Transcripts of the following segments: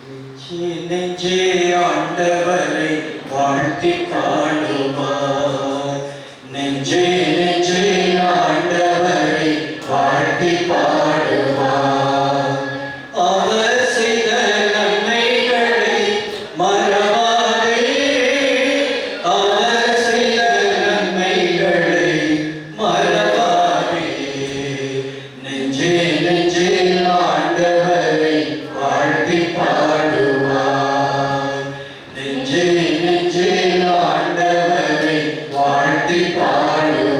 நெஞ்சே நெஞ்சே ஆண்டவரை வாழ்த்தி பாடுவார். நெஞ்சே நெஞ்சே ஆண்டவரை வாழ்த்தி பாடுவார். அவர் செய்த நன்மைகளை மறவாதே, அவர் செய்த நன்மைகளை மறவாதே. நெஞ்சே நெஞ்சே ஆண்டவரை வாழ்த்தி பாடுவார். நெஞ்சே நெஞ்சே ஆண்டவரை வாழ்த்தி பாடுவார்.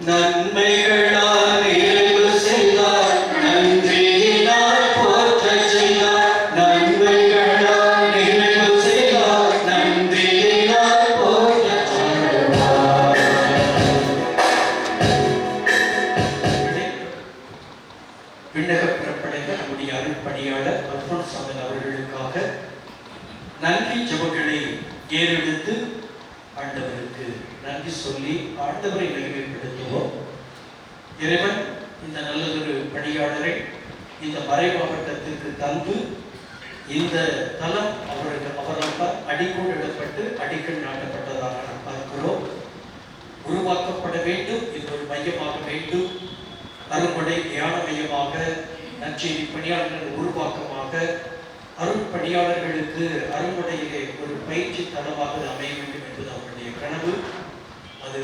நன்மைகளால் நிறைவு செய்தார், நன்றியினால் போற்றச் செய்தார். நன்மைகளால் நிறைவு செய்தார், நன்றியினால் போற்றச் செய்தார். விண்ணக பிறப்படைந்த நம்முடைய அருட்பணியாளர் அல்போன்சாமி அவர்களுக்காக நன்றி ஜெபங்களை ஏறெடுத்து ஆண்டவருக்கு நன்றி சொல்லி ஆண்டவரை மகிமைப்படுத்துவோம். இறைவன் இந்த நல்லதொரு பணியாளரை இந்த மறை மாவட்டத்திற்கு தந்து இந்த தலம் அவரால் அடிக்கோடிடப்பட்டு அடிக்கல் நாட்டப்பட்டதாக நாம் பார்க்கிறோம். உருவாக்கப்பட வேண்டும், இது ஒரு மையமாக வேண்டும். அருள்படை தியான மையமாக, நற்செய்தி பணியாளர்கள் உருவாக்கமாக, அருட்பணியாளர்களுக்கு அருள்படையிலே ஒரு பயிற்சி தளமாக அமைய வேண்டும் என்பது அவருடைய கனவு. அது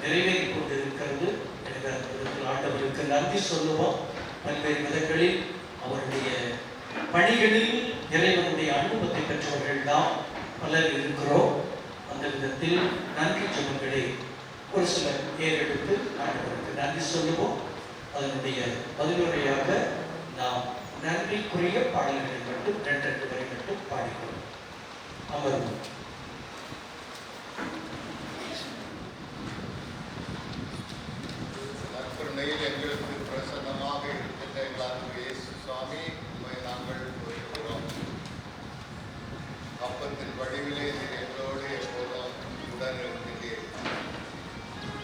நிறைவேறிக் கொண்டிருக்கிறது. எனவே ஆண்டவருக்கு நன்றி சொல்லுவோம். பல்வேறு விதங்களில் அவருடைய பணிகளில் இறைவனுடைய அனுபவத்தை பெற்றவர்கள் தான் பலர் இருக்கிறோம். அந்த விதத்தில் நன்றி ஜெபங்களை ஒரு சிலர் ஏறெடுத்து ஆண்டவருக்கு நன்றி சொல்லுவோம். அதனுடைய பதிலுரையாக நாம் நன்றிக்குரிய பாடல்களை மட்டும் 2 வரை மட்டும் பாடிக்கொள்வோம். அமர்வோம். நற்கருணையில் எங்களுக்கு பிரசன்னமாக இருக்கின்ற எங்கள் இயேசு சுவாமி, உம்மை நாங்கள் போற்றுகிறோம். அப்பத்தின் வடிவிலே நீர் எங்களோடு எப்போதும் உடன் இருக்கின்றீர்.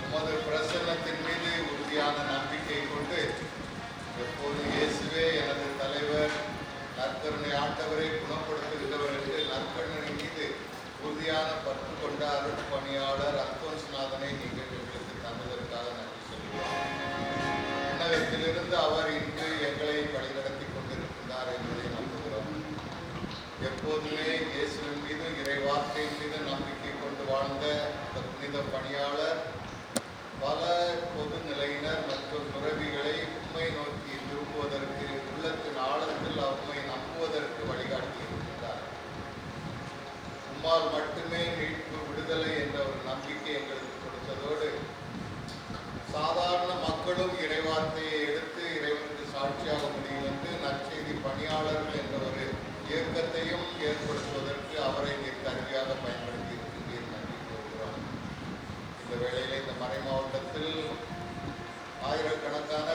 உமது பிரசன்னத்தின் மீது உறுதியான நம்பிக்கை கொண்டு எப்போதும் இயேசுவே எனது தலைவர், நற்கருணை ஆண்டவரை குணப்படுத்துகிறவர் என்று நற்கருணை மீது உறுதியான பற்று கொண்ட அருட்பணியாளர் அல்போன்ஸ்நாதனை நீங்கள் எங்களுக்கு தந்ததற்காக நன்றி சொல்கிறோம். உன்னதத்திலிருந்து அவர் இன்று எங்களை வழிநடத்தி கொண்டிருக்கிறார் என்பதை நம்புகிறோம். எப்போதுமே இயேசுவின் மீது இறைவார்த்தையின் மீது நம்பிக்கை கொண்டு வாழ்ந்த அந்த புனித பணியாளர் பல பொது நிலையினர் மற்றும் துறவிகளை உண்மை நோக்கி திரும்புவதற்கு, உள்ளத்தின் ஆழத்தில் உண்மை நம்புவதற்கு வழிகாட்டியிருக்கிறார். உம்மால் மட்டுமே மீட்பு, விடுதலை என்ற ஒரு நம்பிக்கை எங்களுக்கு கொடுத்ததோடு சாதாரண மக்களும் இறைவார்த்தையை எடுத்து இறைவனுக்கு சாட்சியாக முடியும் என்று நற்செய்தி பணியாளர்கள் என்ற ஒரு இயக்கத்தையும் ஏற்படுத்துவதற்கு அவரை நீர் கருவியாக பயன்படுத்தி இருக்கின்றீர். நன்றி கூறுகிறோம். இந்த வேளையில் இந்த மறை மாவட்டத்தில் ஆயிரக்கணக்கான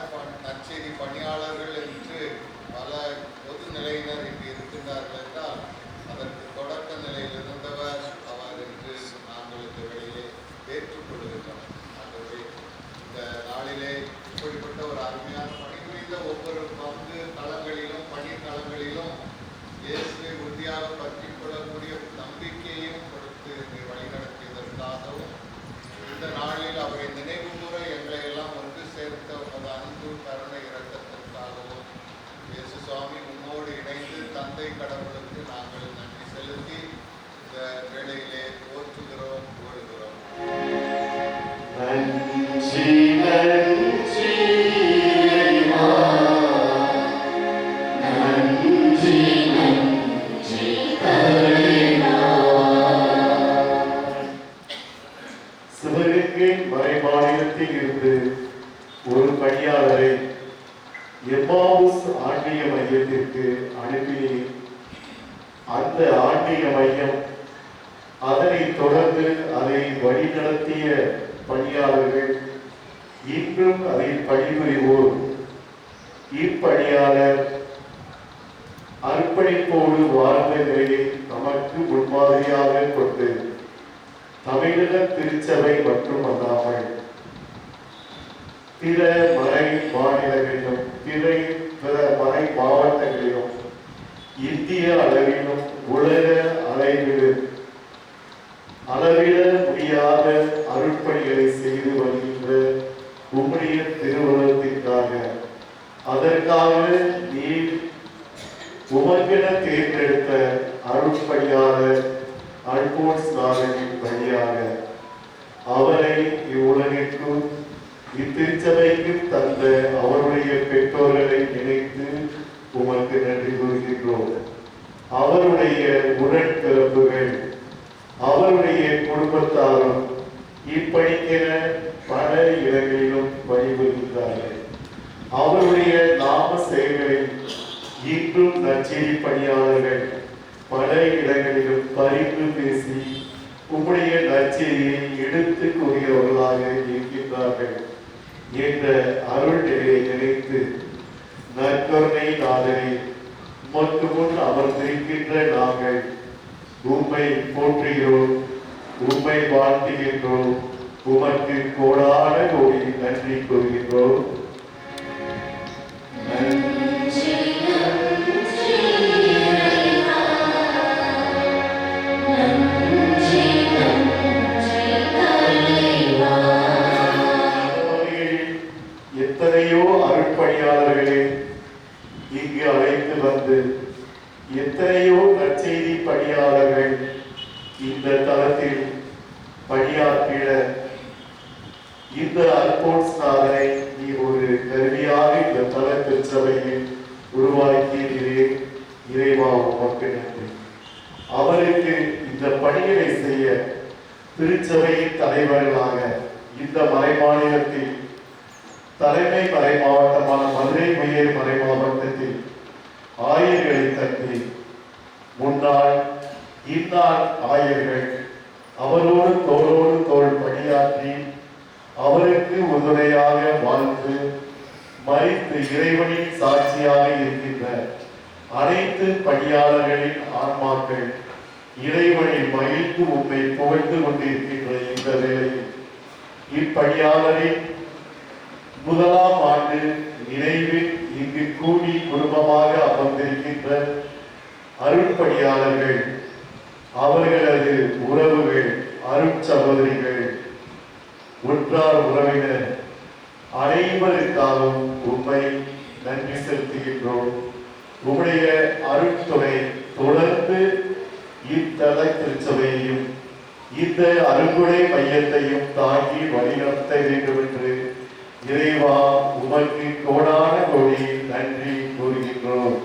நற்செய்தி பணியாளர்கள் என்று பல பொது நிலையினர் இன்று இருக்கின்றார்கள் என்றால் அதற்கு தொடக்க நிலையில் இருந்தவர் அவர் என்று நாங்கள் இந்த வேளையிலே ஏற்றுக்கொள்கின்றோம். ஆகவே இந்த நாளிலே இப்படிப்பட்ட ஒரு அருமையான பணி புரிந்த ஒவ்வொரு பங்கு தளங்களிலும் பணி தளங்களிலும் இயேசுவை உறுதியாக பற்றி கொள்ளக்கூடிய நம்பிக்கையையும் கொடுத்து வழிநடத்தியதற்காகவும் இந்த நாளில் அவரை நினைவு கூற எங்களை எல்லாம் ஒன்று சேர்த்த உமது அன்பு, கருணை, இரக்கத்திற்காகவும் இயேசு சுவாமி உம்மோடு இணைந்து தந்தை கடவுளுக்கு நாங்கள் நன்றி செலுத்தி இந்த வேளையிலே போற்றுகிறோம், புகழுகிறோம். மறைமாநிலத்தில் இருந்து ஒரு பணியாளரை எம்மாவுஸ் ஆன்மீக மையத்திற்கு அனுப்பினேன். அந்த ஆன்மீக மையம், அதனைத் தொடர்ந்து அதை வழிநடத்திய பணியாளர்கள், இன்றும் அதில் பணிபுரிவோர், இப்பணியாளர் அர்ப்பணிப்போடு வாழ்ந்த நிலையை நமக்கு முன்மாதிரியாக கொண்டு தமிழக திருச்சபை மற்றும் அல்லாமல் பிற மறை மாநிலங்களிலும் பிற மறை மாவட்டங்களிலும் இந்திய அளவிலும் உலக அளவிட முடியாத அருட்பணிகளை செய்து வருகின்ற உம்முடைய திருவுருவத்திற்காக, அதற்காக நீர் உமக்கென தேர்ந்தெடுத்த அருட்பணியாளர் அல்போன்ஸ் நாதனின் வழியாக அவரை இவ்வுலகிற்கும் இத்திருச்சபைக்கும் தந்த அவருடைய பெற்றோர்களை நினைத்து உமக்கு நன்றி கூறுகின்றோம். அவருடைய உடன்பிறப்புகள், அவருடைய குடும்பத்தாரும் இப்பணிக்கென பல இடங்களிலும் பணிபுரிந்தார்கள். அவருடைய நாம செயல்களில் இன்றும் நற்செய்தி பணியாளர்கள் பல இடங்களிலும் பரிந்து பேசி உம்முடைய நற்செய்தியை எடுத்து கூறியவர்களாக இருக்கின்றார்கள் என்ற அருள் நிலையை நினைத்து நற்கருணை நாதனை உமக்கு முன் அமர்ந்திருக்கின்ற நாங்கள் உம்மை போற்றுகிறோம், உம்மை வாழ்த்துகின்றோம், உமக்கு கோடான கோடி நன்றி கூறுகின்றோம். எத்தனையோ அருட்பணியாளர்களே இங்கு அழைத்து வந்து, எத்தனையோ நற்செய்தி பணியாளர்கள் இந்த தளத்தில் பணியாற்றிட இந்த அல்போன்ஸ் நாதனை நீ ஒரு கருவியாக இந்த தல திருச்சபையில் உருவாக்கியதே இறைவா உமக்கு நன்றி. அவருக்கு இந்த பணிகளை செய்ய திருச்சபையின் தலைவர்களாக இந்த மறைமாநிலத்தில் தலைமை மறை மாவட்டமான மதுரை உயர் மறை மாவட்டத்தில் ஆயர்களை தட்டி முன்னாள் இந்நாள் ஆயர்கள் அவரோடு தோளோடு தோள் பணியாற்றி அவருக்கு உறுதுணையாக வாழ்ந்து மரித்து இறைவனின் சாட்சியாக இருக்கின்ற அனைத்து பணியாளர்களின் ஆன்மாக்கள் இறைவனின் மகிழ்ந்து உண்மை புகழ்ந்து கொண்டிருக்கின்ற இந்த வேளையில் இப்பணியாளரின் முதலாம் ஆண்டு நினைவில் இங்கு கூடி குடும்பமாக அமர்ந்திருக்கின்ற அருட்பணியாளர்கள், அவர்களது உறவுகள், அருட்சகோதரிகள், உற்றார் உறவினர் அனைவருக்காகவும் உம்மை நன்றி செலுத்துகின்றோம். உம்முடைய அருட்துணை தொடர்ந்து இத்தல திருச்சபையையும் இந்த அருங்குடை மையத்தையும் தாங்கி வழிநடத்த வேண்டும் என்று இறைவா உமக்கு கோடான கோடி நன்றி கூறுகின்றோம்.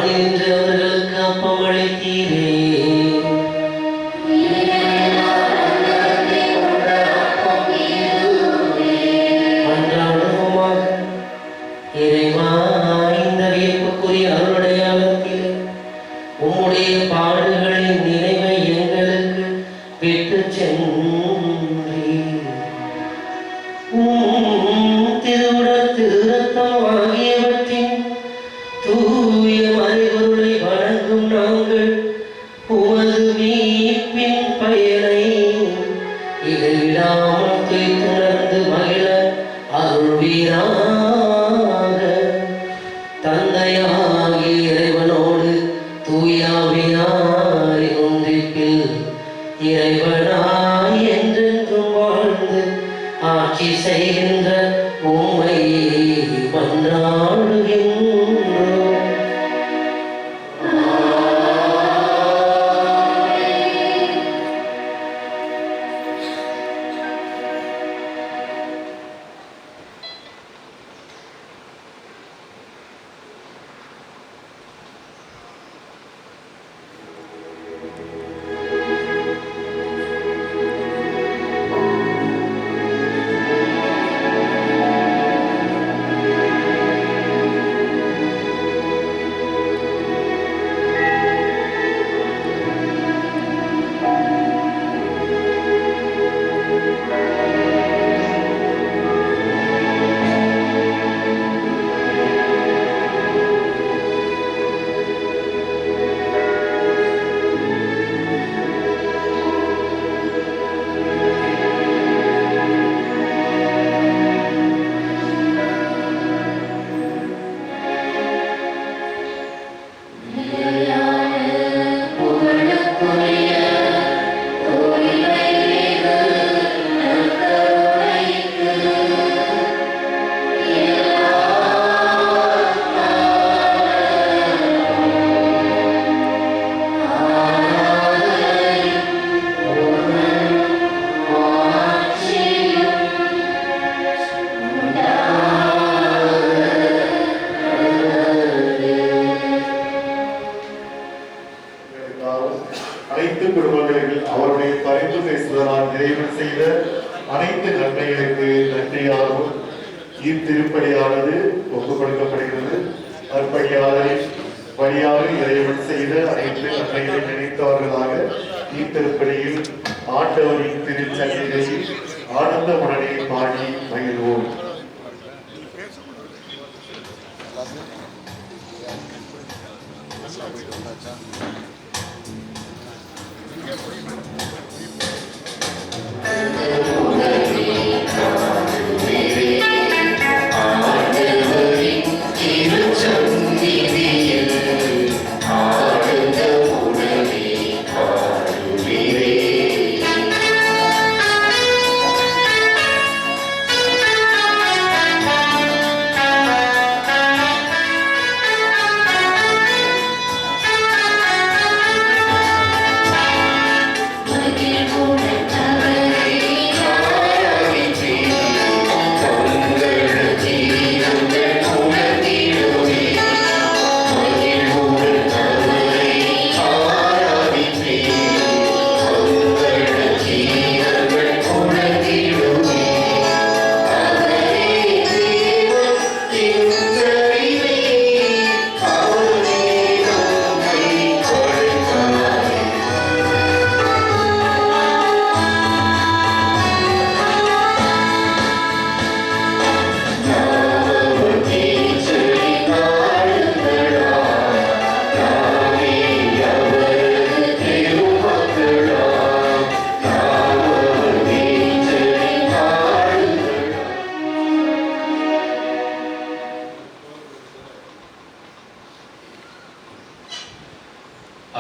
நாடி நின்று அவர்களுக்கு அப்பம் அளித்தீரே. மன்றாடுவோமாக. இறைவா, இந்த வியப்புக்குரிய அருளுடையாளத்தில் உம்முடைய பாடுகளின் நினைவை எங்களுக்கு விட்டுச் சென்றீர். திருவுடல் திருரத்தம் ஆகியவற்றின் தூய மறைபொருளை வணங்கும் நாங்கள் உமது மீட்பின் பயனை இடைவிடாமல் துணர்ந்து மகிழ அருள்வீராக. தந்தையாகிய இறைவனோடு தூயாவினாரின் ஒன்றிப்பில் இறைவனாய் என்றென்றும் வாழ்ந்து ஆட்சி செய்கின்ற உம்மை மன்றாடுகின்றோம். அனைத்து குடும்பங்களில் அவருடைய பரிந்து பேசுவதனால் நிறைவு செய்த அனைத்து நன்மைகளுக்கு நன்றியாகவும் இத்திருப்படியானது ஒப்புக் கொடுக்கப்படுகிறது. அற்படியாளரின் வழியாக இறைவன் செய்த அனைத்து நன்மைகளை நினைத்தவர்களாக இத்திருப்படியில் ஆண்டவரின் திருச்சன்னிலையில் ஆனந்தமுடனே பாடி மகிழ்வோம்.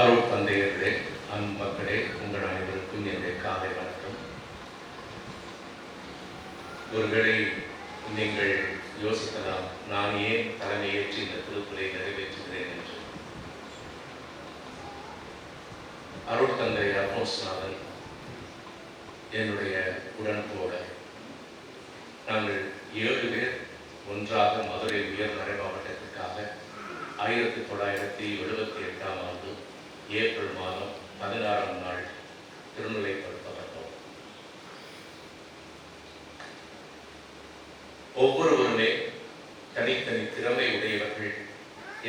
அருள் தந்தையர்களே, அன்பு மக்களே, உங்கள் அனைவருக்கும் என்னுடைய காலை வணக்கம். ஒருவேளை நீங்கள் யோசிக்கலாம், நான் ஏன் தலைமையேற்று இந்த திருக்குறளை நிறைவேற்றுகிறேன் என்று. அருள் தந்தை அல்போன்ஸ்நாதன் என்னுடைய உடன்தோழர். நாங்கள் 7 பேர் ஒன்றாக மதுரை உயர்மறை மாவட்டத்திற்காக 1978ஆம் ஆண்டு ஏப்ரல் மாதம் 16ஆம் நாள் திருநிலைப்படுத்தப்பட்டோம். ஒவ்வொருவருமே தனித்தனி திறமை உடையவர்கள்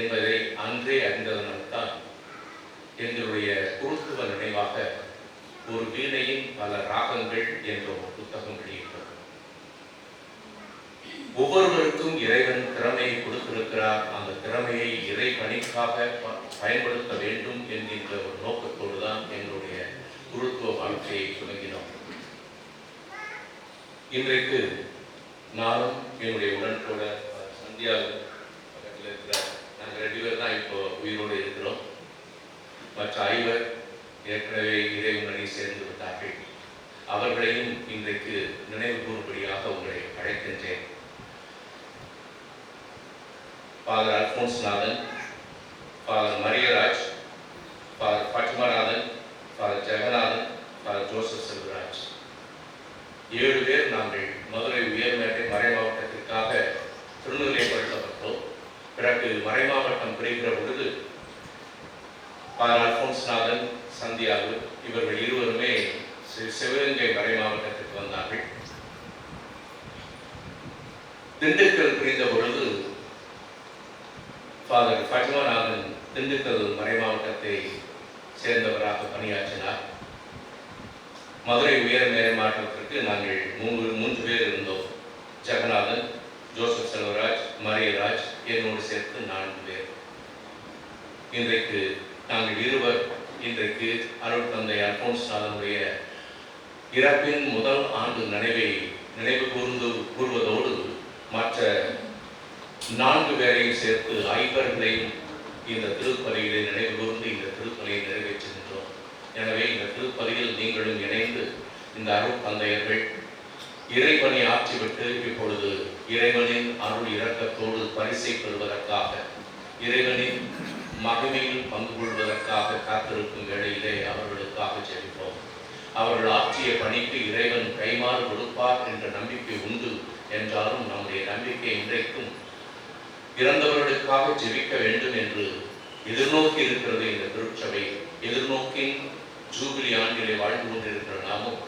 என்பதை அன்றே அறிந்ததனால்தான் எங்களுடைய குருத்துவ நினைவாக ஒரு வீணையின் பல ராகங்கள் என்ற ஒரு புத்தகம் வெளியிட்டோம். ஒவ்வொருவருக்கும் இறைவன் திறமையை கொடுத்திருக்கிறார். அந்த திறமையை இறை பணிக்காக பயன்படுத்த வேண்டும் என்கின்ற ஒரு நோக்கத்தோடு தான் எங்களுடைய குருத்துவ வாழ்க்கையை தொடங்கினோம். இன்றைக்கு நானும் என்னுடைய உடன்கூட சந்தியா பக்கத்தில் இருக்கிற நாங்கள் 2 பேர் தான் இப்போ உயிரோடு இருக்கிறோம். மற்ற 5 ஏற்கனவே இறைவனை சேர்ந்து விட்டார்கள். அவர்களையும் இன்றைக்கு நினைவு கூறும்படியாக உங்களை அழைக்கின்றேன். Father Alphonsnathan, father Mariyaraj, father Padmanathan, father Jeganathan, father Joseph Selvaraj 7 பேர் நாங்கள் மதுரை உயர்நிலை மறைமாவட்டத்திற்காக திருநிலைப்படுத்தப்பட்டோம். பிறகு மறைமாவட்டம் பிரிக்கிற பொழுது ஃபாதர் அல்போன்ஸ்நாதன், சந்தியாவு இவர்கள் இருவருமே சிவகங்கை மறைமாவட்டத்திற்கு வந்தார்கள். திண்டுக்கல் பிரிந்த பொழுது ஃபாதர் பட்மநாதன் திண்டுக்கல் மறைமாவட்டத்தை சேர்ந்தவராக பணியாற்றினார். மதுரை உயர் மேல்மாற்றத்திற்கு நாங்கள் 3 பேர் இருந்தோம். ஜெகநாதன், ஜோசப் செல்வராஜ், மரியராஜ், என்னோடு சேர்த்து 4 பேர். இன்றைக்கு நாங்கள் இருவர் இன்றைக்கு அருள் தந்தை அல்போன்ஸ்நாதனுடைய இறப்பின் முதல் ஆண்டு நினைவு கூறுவதோடு மற்ற 4 பேரையும் சேர்த்து 5 இந்த திருப்பலியிலே நினைவு கூர்ந்து இந்த திருப்பலியை நிறைவேற்றுகின்றோம். எனவே இந்த திருப்பலியில் நீங்களும் இணைந்து இந்த அருள் தந்தையர்கள் இறைவனை ஆற்றிவிட்டு இப்பொழுது இறைவனின் அருள் இரக்கத்தோடு பரிசை பெறுவதற்காக இறைவனின் மகிமையில் பங்கு கொள்வதற்காக காத்திருக்கும் வேளையிலே அவர்களுக்காக ஜெபிப்போம். அவர்கள் ஆற்றிய பணிக்கு இறைவன் கைமாறு கொடுப்பார் என்ற நம்பிக்கை உண்டு என்றாலும் நம்முடைய நம்பிக்கை இன்றைக்கும் இறந்தவர்களுக்காக ஜெபிக்க வேண்டும் என்று எதிர்நோக்கி இருக்கிறது. இந்த திருச்சபை எதிர்நோக்கின் ஜூபிலி ஆண்டிலே வாழ்ந்து கொண்டிருக்கிற நாமும்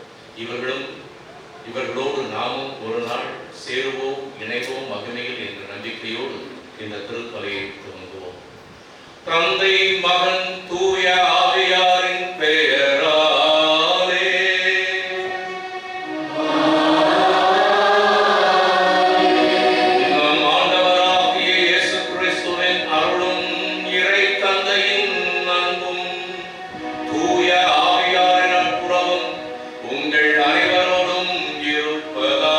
இவர்களோடு நாமும் ஒரு நாள் சேருவோம், இணைவோம் மகிமையில் என்ற நம்பிக்கையோடு இந்த திருப்பலியை துவங்குவோம். தந்தை, மகன், தூய ஆவியாரின் பெயராலே நம் ஆண்டவராகிய இயேசு கிறிஸ்துவின் அருளும் இறை தந்தையின் அன்பும் தூய ஆவியாரின் நட்புறவும் உங்கள் அனைவரோடும் இருப்பதாக.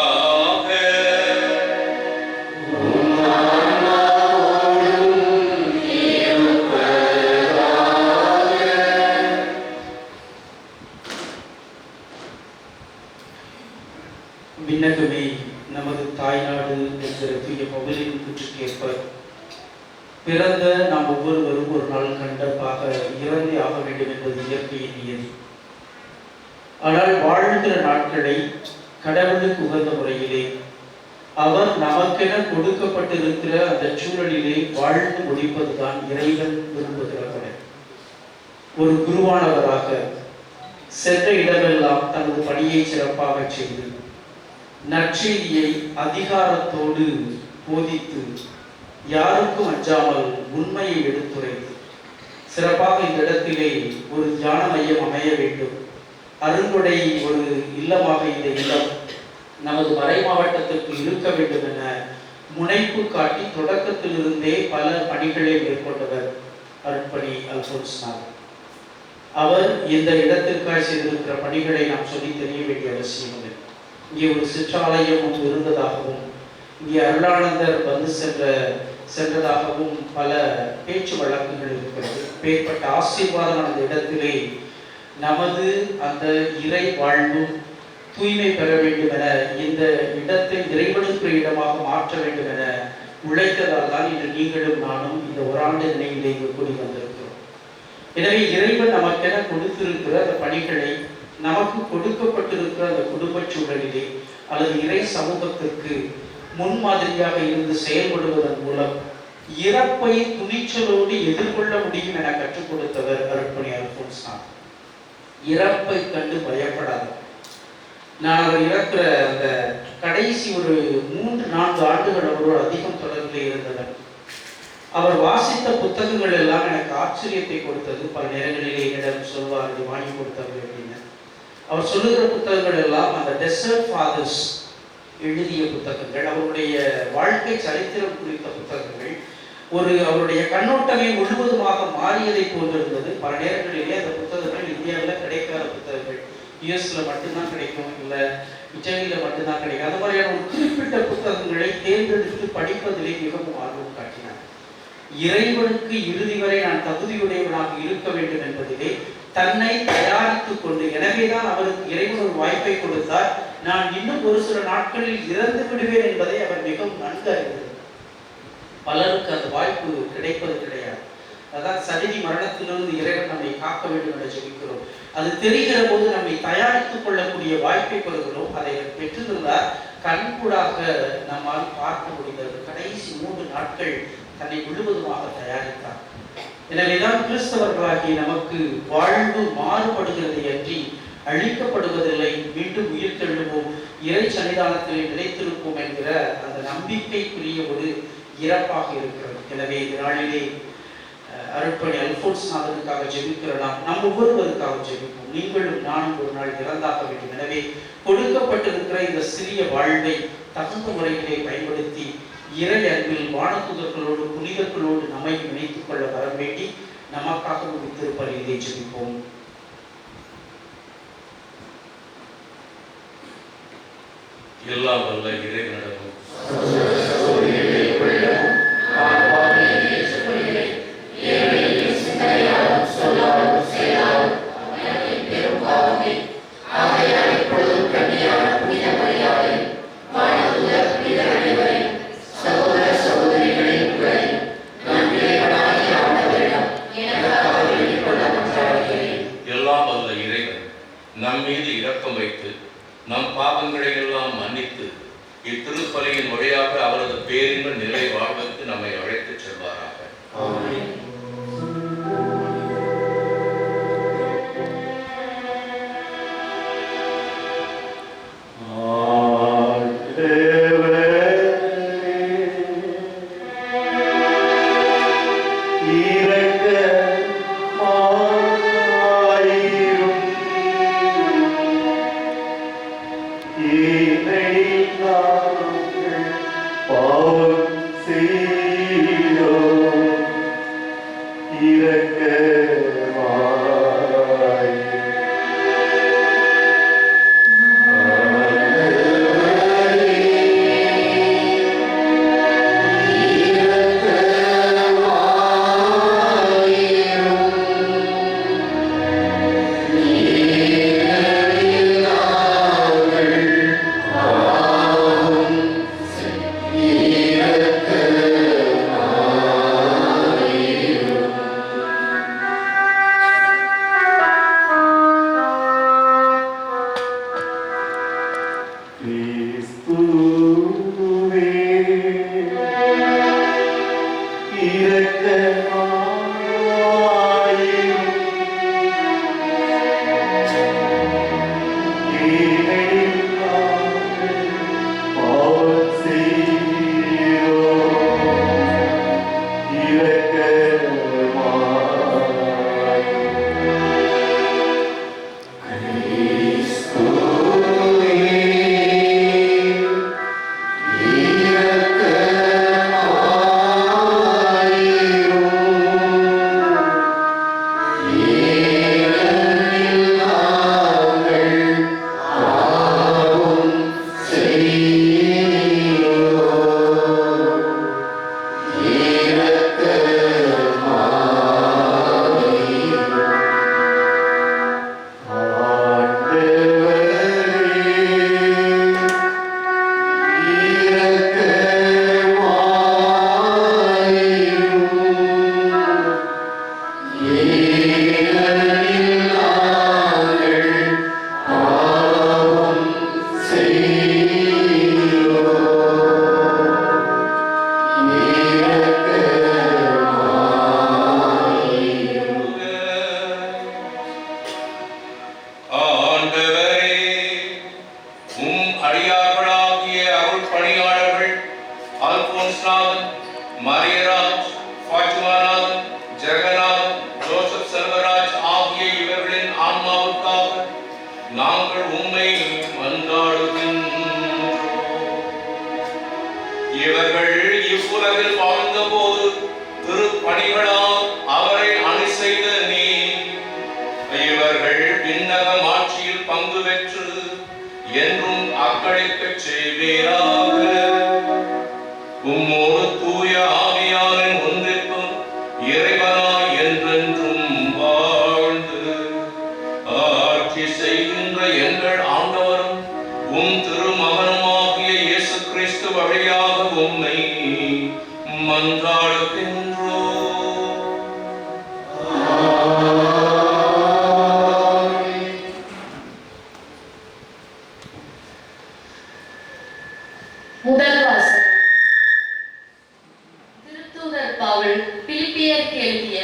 விண்ணகமே நமது தாய்நாடு என்கிற தூய பவுலின் கூற்றுக்கேற்ப பிறந்த நாம் ஒவ்வொருவரும் ஒரு நாள் கண்டிப்பாக இறந்தே ஆக வேண்டும் என்பது இயற்கையின் நியதி. ஆனால் வாழ்கிற நாட்களை கடவுளுக்கு உகந்த முறையிலே அவர் நமக்கென கொடுக்கப்பட்டிருக்கிற அந்த சூழலிலே வாழ்ந்து முடிப்பதுதான் இறைவன் விரும்புகிறவர். ஒரு குருவானவராக சென்ற இடமெல்லாம் தனது பணியை சிறப்பாக செய்து நற்செய்தியை அதிகாரத்தோடு போதித்து யாருக்கும் அஞ்சாமல் உண்மையை எடுத்துரைத்து சிறப்பாக இந்த இடத்திலே ஒரு தியான மையம் அமைய வேண்டும், அருங்கொடை ஒரு இல்லமாக இந்த இல்லம் நமது மறை மாவட்டத்திற்கு இருக்க வேண்டும் என முனைப்பு காட்டி தொடக்கத்திலிருந்தே பல பணிகளை மேற்கொண்டவர் அருட்பணி அல்போன்ஸ்நாதன். அவர் இந்த இடத்திற்காக செய்திருக்கிற பணிகளை நாம் சொல்லி தெரிய வேண்டிய அவசியம் இல்லை. இங்கே ஒரு சிற்றாலயம் ஒன்று இருந்ததாகவும் இங்கே அருளானந்தர் வந்து சென்றதாகவும் பல பேச்சு வழக்குகள் இருக்கிறது. பேர்பட்ட ஆசீர்வாதமான அந்த இடத்திலே நமது அந்த இறை வாழ்வும் தூய்மை பெற வேண்டும் என இந்த இடத்தை இறைவனுக்கு இடமாக மாற்ற வேண்டும் என உழைத்ததால் தான் இன்று நீங்களும் நானும் இந்த ஓராண்டு நினைவிலே இங்கு கூடி வந்திருக்கிறோம். எனவே இறைவன் நமக்கென கொடுத்திருக்கிற அந்த பணிகளை நமக்கு கொடுக்கப்பட்டிருக்கிற அந்த குடும்ப சூழலிலே அல்லது இறை சமூகத்திற்கு முன்மாதிரியாக இருந்து செயல்படுவதன் மூலம் இறப்பை துணிச்சலோடு எதிர்கொள்ள முடியும் என கற்றுக் கொடுத்தவர் அருட்பணி அல்போன்ஸ் தான். இறப்பை கண்டு பயப்படாத. நான் அவர் இறக்குற அந்த கடைசி ஒரு 3-4 ஆண்டுகள் அவரோடு அதிகம் தொடர்பில் இருந்தவர். அவர் வாசித்த புத்தகங்கள் எல்லாம் எனக்கு ஆச்சரியத்தை கொடுத்தது. பல நேரங்களிலே என்னிடம் சொல்வார், இது வாங்கி கொடுத்தவர் அப்படின்னு. அவர் சொல்லுகிற புத்தகங்கள் எல்லாம் அந்த டெசர்ட் ஃபாதர்ஸ் எழுதிய புத்தகங்கள், அவருடைய வாழ்க்கை சரித்திரம் குறித்த புத்தகங்கள். அவருடைய கண்ணோட்டமே முழுவதுமாக மாறியதை போன்றிருந்தது. பல நேரங்களிலே அந்த புத்தகங்கள் இந்தியாவில் கிடைக்காத புத்தகங்கள், யுஎஸ்ல மட்டும்தான் கிடைக்கும், இல்லை இத்தாலியில மட்டும்தான் கிடைக்கும். அது மாதிரியான ஒரு குறிப்பிட்ட புத்தகங்களை தேர்ந்தெடுத்து படிப்பதிலே மிகவும் ஆர்வம் காட்டினார். இறைவனுக்கு இறுதி வரை நான் தகுதியுடையவனாக இருக்க வேண்டும் என்பதிலே தன்னை தயாரித்துக் கொண்டு, எனவேதான் அவருக்கு இறைவன் ஒரு வாய்ப்பை கொடுத்தார். நான் இன்னும் ஒரு சில நாட்களில் இறந்து விடுவேன் என்பதை அவர் மிகவும் நன்கு அறிந்தார். பலருக்கு அந்த வாய்ப்பு கிடைப்பது கிடையாது. அதான் சதிதி மரணத்திலிருந்து இறைவன் நம்மை காக்க வேண்டும் என்று ஜெபிக்கிறோம். அது தெரிகிற போது நம்மை தயாரித்துக் கொள்ளக்கூடிய வாய்ப்பை பெறுகிறோம். அதை பெற்றிருந்தார் கண்கூடாக நம்மால் பார்க்க முடிந்தது. கடைசி 3 நாட்கள் தன்னை முழுவதுமாக தயாரித்தார். எனவேதான் கிறிஸ்தவர்களாகி நமக்கு வாழ்வு மாறுபடுகிறது அன்றி அழிக்கப்படுவதில்லை. மீண்டும் உயிர் தெழுவோம், இறை சன்னிதானத்தில் நிலைத்திருப்போம் என்கிற அந்த நம்பிக்கைக்குரிய ஒரு இறப்பாக இருக்கிறது. எனவே இந்த நாளிலே அருட்பணி அல்போன்ஸ் நாதனுக்காக ஜெபிக்கிற நாம் ஒவ்வொருவருக்காக ஜெபிப்போம். நீங்களும் நானும் ஒரு நாள் இறந்தாக வேண்டும். எனவே கொடுக்கப்பட்டிருக்கிற இந்த சிறிய வாழ்வை தகுந்த முறையிலே பயன்படுத்தி இறை அன்பில் வானதுதர்களோடு புனிதர்களோடு நம்மை இணைத்துக் கொள்ள வர வேண்டி நமக்காக திருப்பலியிலே ஜெபிப்போம். எல்லாம் வல்ல இறைவனிடமும் எல்லாம் வல்ல இறைவன் நம் மீது இரக்கம் வைத்து நம் பாவங்களை எல்லாம் மன்னித்து இத்திருப்பலியின் வழியாக அவரது பேரின்ப நிலை வாழ்வுக்கு நம்மை அழைத்துச் செல்வாராக. என்றும் அக்களிக்கச் செய்வீராக. உம்மோடு தூய ஆவியாரின் ஒன்றிப்பும் இறைவனாய் என்றென்றும் வாழ்ந்து ஆட்சி செய்கின்ற எங்கள் ஆண்டவரும் உம் திருமகனுமாகிய இயேசு கிறிஸ்து வழியாக உம்மை மன்றாடுகின்றோம். முதல் வாசகம். திருத்தூதர் பவுல் பிலிப்பியருக்கு எழுதிய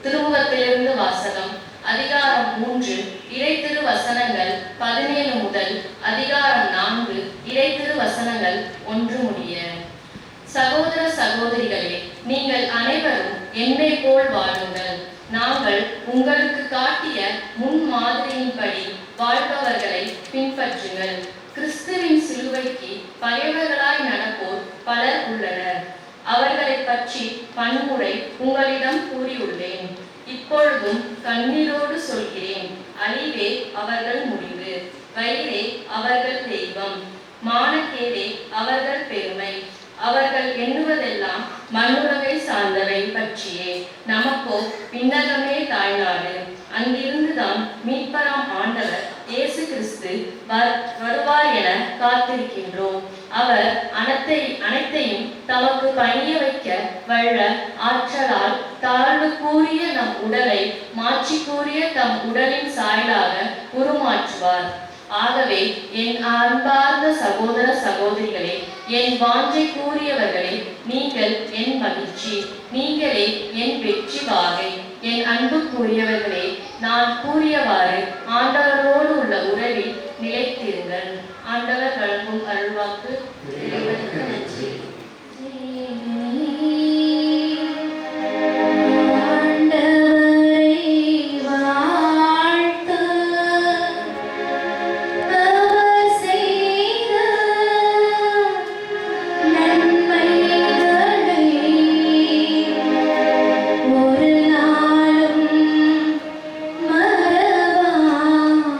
திருமுகத்திலிருந்து வாசகம். அதிகாரம் 3 இறை திருவசனங்கள் 17 முதல் அதிகாரம் 4 இறை திருவசனங்கள் 1 முடிய. சகோதர சகோதரிகளே, நீங்கள் அனைவரும் என்னை போல் வாழுங்கள். நாங்கள் உங்களுக்கு காட்டிய முன்மாதிரியின்படி வாழ்பவர்களை பின்பற்றுங்கள். கிறிஸ்துவின் சிலுவைக்கு பகைவர்களாய் நடப்போர் பலர் உள்ளனர். அவர்களை பற்றி பன்முறை உங்களிடம் கூறியுள்ளேன். இப்பொழுதும் கண்ணீரோடு சொல்கிறேன். அழிவே அவர்கள் முடிவு, வயிறே அவர்கள் தெய்வம், மானக்கேடே அவர்கள் பெருமை. அவர்கள் எண்ணுவதெல்லாம் மண்ணுலகை சார்ந்தவை பற்றியே. நமக்கோ விண்ணகமே தாய்நாடு. அங்கிருந்துதான் மீட்பராம் ஆண்டவர் இயேசு கிறிஸ்து வருவார் என காத்திருக்கின்றோம். அவர் அனைத்தையும் தமக்கு பணிய வைக்க வல்ல ஆற்றலால் தாழ்வு கூறிய நம் உடலை மாற்றி கூறிய தம் உடலின் சாயலாக உருமாற்றுவார். ஆகவே என் அன்பார்ந்த சகோதர சகோதரிகளே, என் வாஞ்சை கூறியவர்களே, நீங்கள் என் மகிழ்ச்சி, நீங்களே என் வெற்றி வாகை. என் அன்பு கூறியவர்களே, நான் கூறியவாறு ஆண்டவரோடு உள்ள உறவில் நிலைத்திருங்கள். ஆண்டவர் வழங்கும் அருள்வாக்கு. ஒரு நாளும் மறவாமல்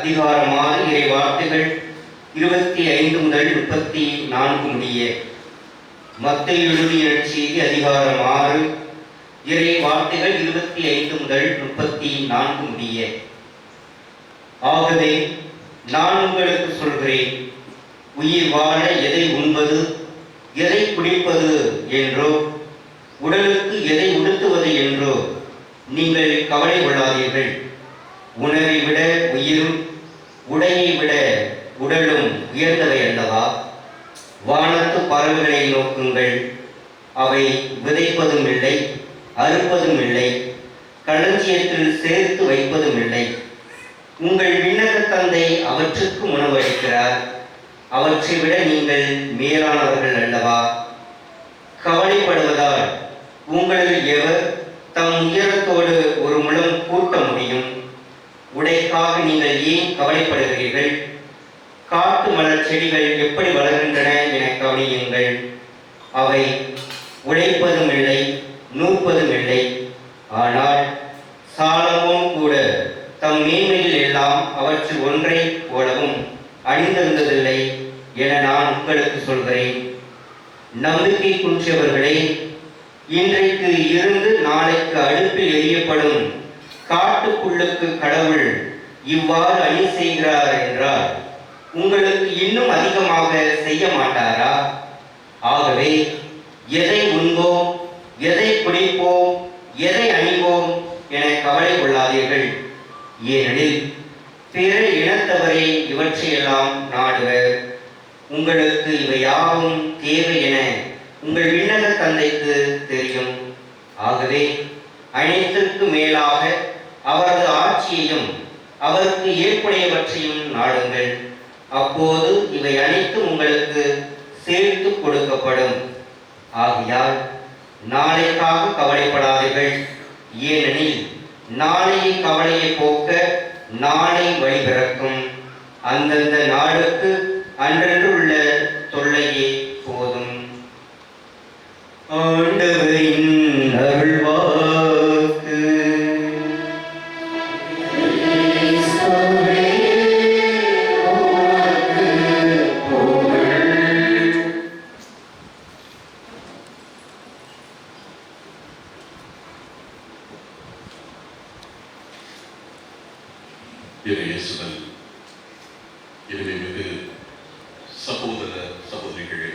அதிகாரம் 6 இறை வார்த்தைகள் 25 முதல் 34 முடிய. மத்தேயு எழுதிய நற்செய்தி அதிகாரம் 6 இறை வார்த்தைகள் 25 முதல் 34 முடிய. ஆகவே நான் உங்களுக்கு சொல்கிறேன், உயிர் வாழ எதை உண்பது, எதை குடிப்பது என்றோ, உடலுக்கு எதை உடுத்துவது என்றோ நீங்கள் கவலை கொள்ளாதீர்கள். உணவை விட உயிரும், உடையை விட உடலும் உயர்ந்தவை அல்லவா? வானத்து பறவைகளை நோக்குங்கள், அவை விதைப்பதும் இல்லை, அறுப்பதும் இல்லை, களஞ்சியத்தில் சேர்த்து வைப்பதும் இல்லை. உங்கள் விண்ணக தந்தை அவற்றுக்கு உணவு அளிக்கிறார். அவற்றை விட நீங்கள் மேலானவர்கள் அல்லவா? கவலைப்படுவதால் உங்களில் எவர் தம் உயரத்தோடு ஒரு முழம் கூட்ட முடியும்? உடைக்காக நீங்கள் ஏன் கவலைப்படுகிறீர்கள்? காட்டு மலர் செடிகள் எப்படி வளர்கின்றன என கவனியுங்கள். அவை உழைப்பதும் இல்லை, நூற்பதும் இல்லை. ஆனால் சாலமோன் கூட தம் மேன்மையில் எல்லாம் அவற்றில் ஒன்றை போலவும் அணிந்திருந்ததில்லை என நான் உங்களுக்கு சொல்கிறேன். நம்பிக்கை குன்றியவர்களே, இன்றைக்கு இருந்து நாளைக்கு அடுப்பில் எரியப்படும் காட்டுப்புல்லுக்கு கடவுள் இவ்வாறு அணி செய்கிறார் என்றால் உங்களுக்கு இன்னும் அதிகமாக செய்ய மாட்டாரா? ஆகவே எதை உண்போம், எதை குடிப்போம், எதை அணிவோம் என கவலை கொள்ளாதீர்கள். ஏனெனில் பிற இனத்தவரே இவற்றையெல்லாம் நாடுவர். உங்களுக்கு இவை யாவும் தேவை என உங்கள் விண்ணக தந்தைக்கு தெரியும். ஆகவே அனைத்திற்கு மேலாக அவரது ஆட்சியையும் அவருக்கு ஏற்புடையவற்றையும் நாடுங்கள். அப்போது இவை அனைத்தும் உங்களுக்கு சேர்த்து கொடுக்கப்படும். ஆகையால் நாளைக்காக கவலைப்படாதீர்கள். ஏனெனில் நாளைய கவலையை போக்க நாளை வழிபிறக்கும். அந்தந்த நாளுக்கு அன்றன்று உள்ள தொல்லையே போதும். ஆண்டவரின் அருள்வாக்கு. இயேசுவில் இனிமிகு சகோதர சகோதரிகளே,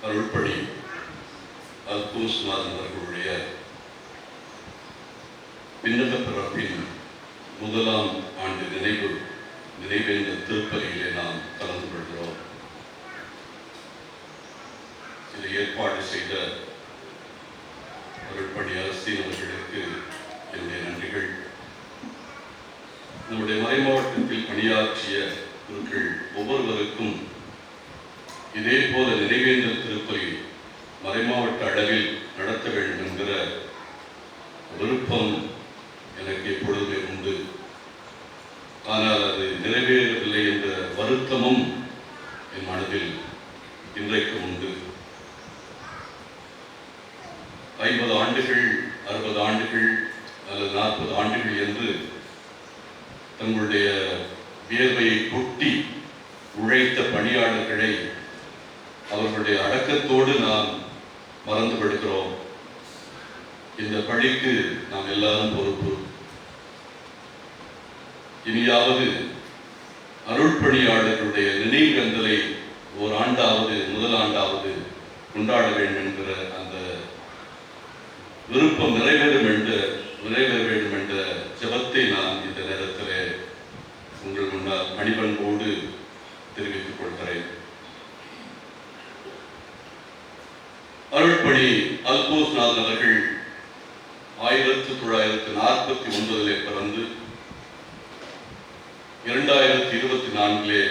அருள்பணி அல்போன்ஸ் மாதன் அவர்களுடைய விண்ணக பிறப்பின் முதலாம் ஆண்டு நினைவேந்த திருப்பலியிலே நாம் கலந்து கொள்கிறோம். இதை ஏற்பாடு செய்த அருள்பணி அரசின் அவர்களுக்கு என்னுடைய நன்றிகள். நம்முடைய மறைமாவட்டத்தில் பணியாற்றிய குருக்கள் ஒவ்வொருவருக்கும் இதே போல நினைவேந்தல் திருப்பலி மறைமாவட்ட அளவில் நடத்த வேண்டும் என்கிற விருப்பம் எனக்கு எப்பொழுதுமே உண்டு. ஆனால் அது நிறைவேறவில்லை என்ற வருத்தமும் என் மனதில் இன்றைக்கு உண்டு. 50 ஆண்டுகள், 60 ஆண்டுகள் அல்லது 40 ஆண்டுகள் என்று தங்களுடைய வியர்வையை கொட்டி உழைத்த பணியாளர்களை அவர்களுடைய அடக்கத்தோடு நாம் மறந்து விடுகிறோம். இந்த பழிக்கு நாம் எல்லாரும் பொறுப்பு. இனியாவது அருள்பணியாளர்களுடைய நினைவுகந்தலை முதல் ஆண்டாவது கொண்டாட வேண்டும் என்கிற அந்த விருப்பம் நிறைவேற வேண்டும் என்ற ஜெபத்தை நான் இந்த நேரத்தில் உங்கள் முன்னால் பணிபன்போடு தெரிவித்துக் கொள்கிறேன். அருள்பணி அல்போன்ஸ்நாதன் அவர்கள் 1949 பிறந்து 2024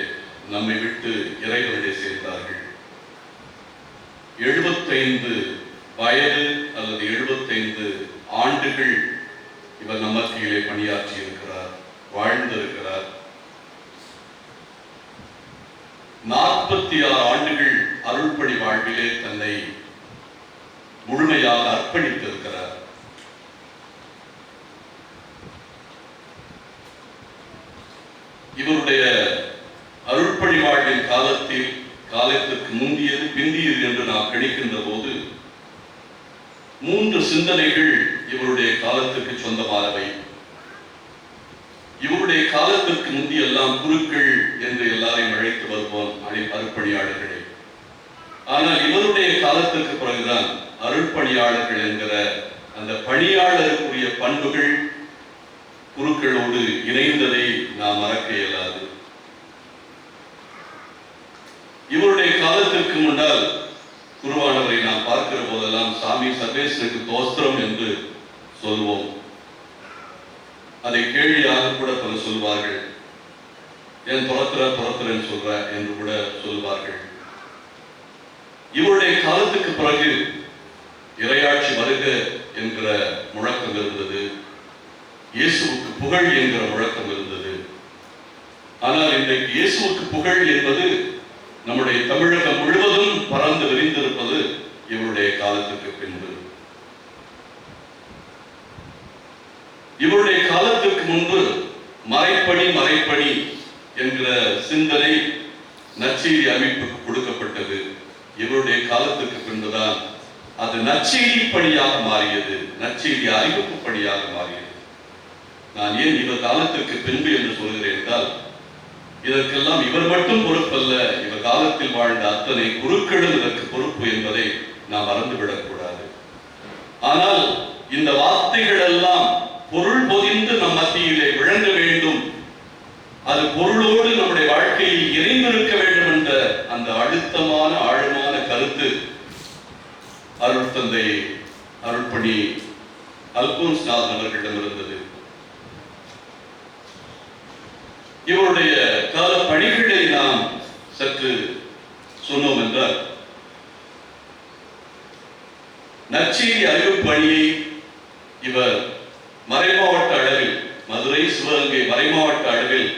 நம்மை விட்டு இறைவனிடை சேர்ந்தார்கள். 75 வயது அல்லது 75 ஆண்டுகள் இவர் நமக்கிலே பணியாற்றி இருக்கிறார், வாழ்ந்திருக்கிறார். 46 ஆண்டுகள் அருள்பணி வாழ்விலே தன்னை முழுமையாக அர்ப்பணித்திருக்கிறார். இவருடைய அருள்பணி வாழ்வின் காலத்திற்கு முந்தியது பிந்தியது என்று நாம் கணிக்கின்ற போது 3 சிந்தனைகள் இவருடைய காலத்திற்கு சொந்தமானவை. இவருடைய காலத்திற்கு முந்தியெல்லாம் குருக்கள் என்று எல்லாரையும் அழைத்து வருவோம் அருள்பணியாளர்களே. ஆனால் இவருடைய காலத்திற்கு பிறகுதான் அருள்பணியாளர்கள் என்கிற அந்த பணியாளருக்குரிய பண்புகள் குருக்களோடு இணைந்ததை நாம் மறக்க இயலாது. இவருடைய காலத்திற்கு முன்னால் குருவானவரை நாம் பார்க்கிற போதெல்லாம் சாமி சர்வேசனுக்கு தோஸ்திரம் என்று சொல்வோம். அதை கேள்வியாக கூட பலர் சொல்வார்கள். ஏன் துரத்துறன்னு சொல்ற என்று கூட சொல்வார்கள். இவருடைய காலத்துக்கு பிறகு இறையாட்சி வருக என்கிற முழக்கம் இருந்தது, இயேசுவுக்கு புகழ் என்கிற முழக்கம் இருந்தது. ஆனால் இன்றைக்கு இயேசுவுக்கு புகழ் என்பது நம்முடைய தமிழகம் முழுவதும் பறந்து விரிந்திருப்பது இவருடைய காலத்துக்கு பின்பு. இவருடைய காலத்திற்கு முன்பு மறைப்பணி என்கிற சிந்தனை நற்செய்தி அமைப்புக்கு கொடுக்கப்பட்டது. இவருடைய காலத்துக்கு பின்புதான் அது நற்செய்தி பணியாக மாறியது, நற்செய்தி அறிவிப்பு பணியாக மாறியது. நான் ஏன் இவர் காலத்திற்கு பின்பு என்று சொல்கிறேன் என்றால், இதற்கெல்லாம் இவர் மட்டும் பொறுப்பல்ல, இவர் காலத்தில் வாழ்ந்த அத்தனை குருக்களும் இதற்கு பொறுப்பு என்பதை நாம் மறந்துவிடக் கூடாது. ஆனால் இந்த வார்த்தைகள் எல்லாம் பொருள் பொதிந்து நம் மத்தியிலே விளங்க வேண்டும், அது பொருளோடு நம்முடைய வாழ்க்கையில் இணைந்திருக்க வேண்டும் என்ற அந்த அழுத்தமான ஆழமான கருத்து அருள் தந்தை அருள்பணி அல்போன்ஸ்நாதன் அவர்களிடம் இருந்தது. இவருடைய கால பணிகளை நாம் சற்று சொன்னோம் என்றால், நற்செய்தி அறிவிப்பு பணியை இவர் மறைமாவட்ட அளவில், மதுரை சிவகங்கை மறைமாவட்ட அளவில்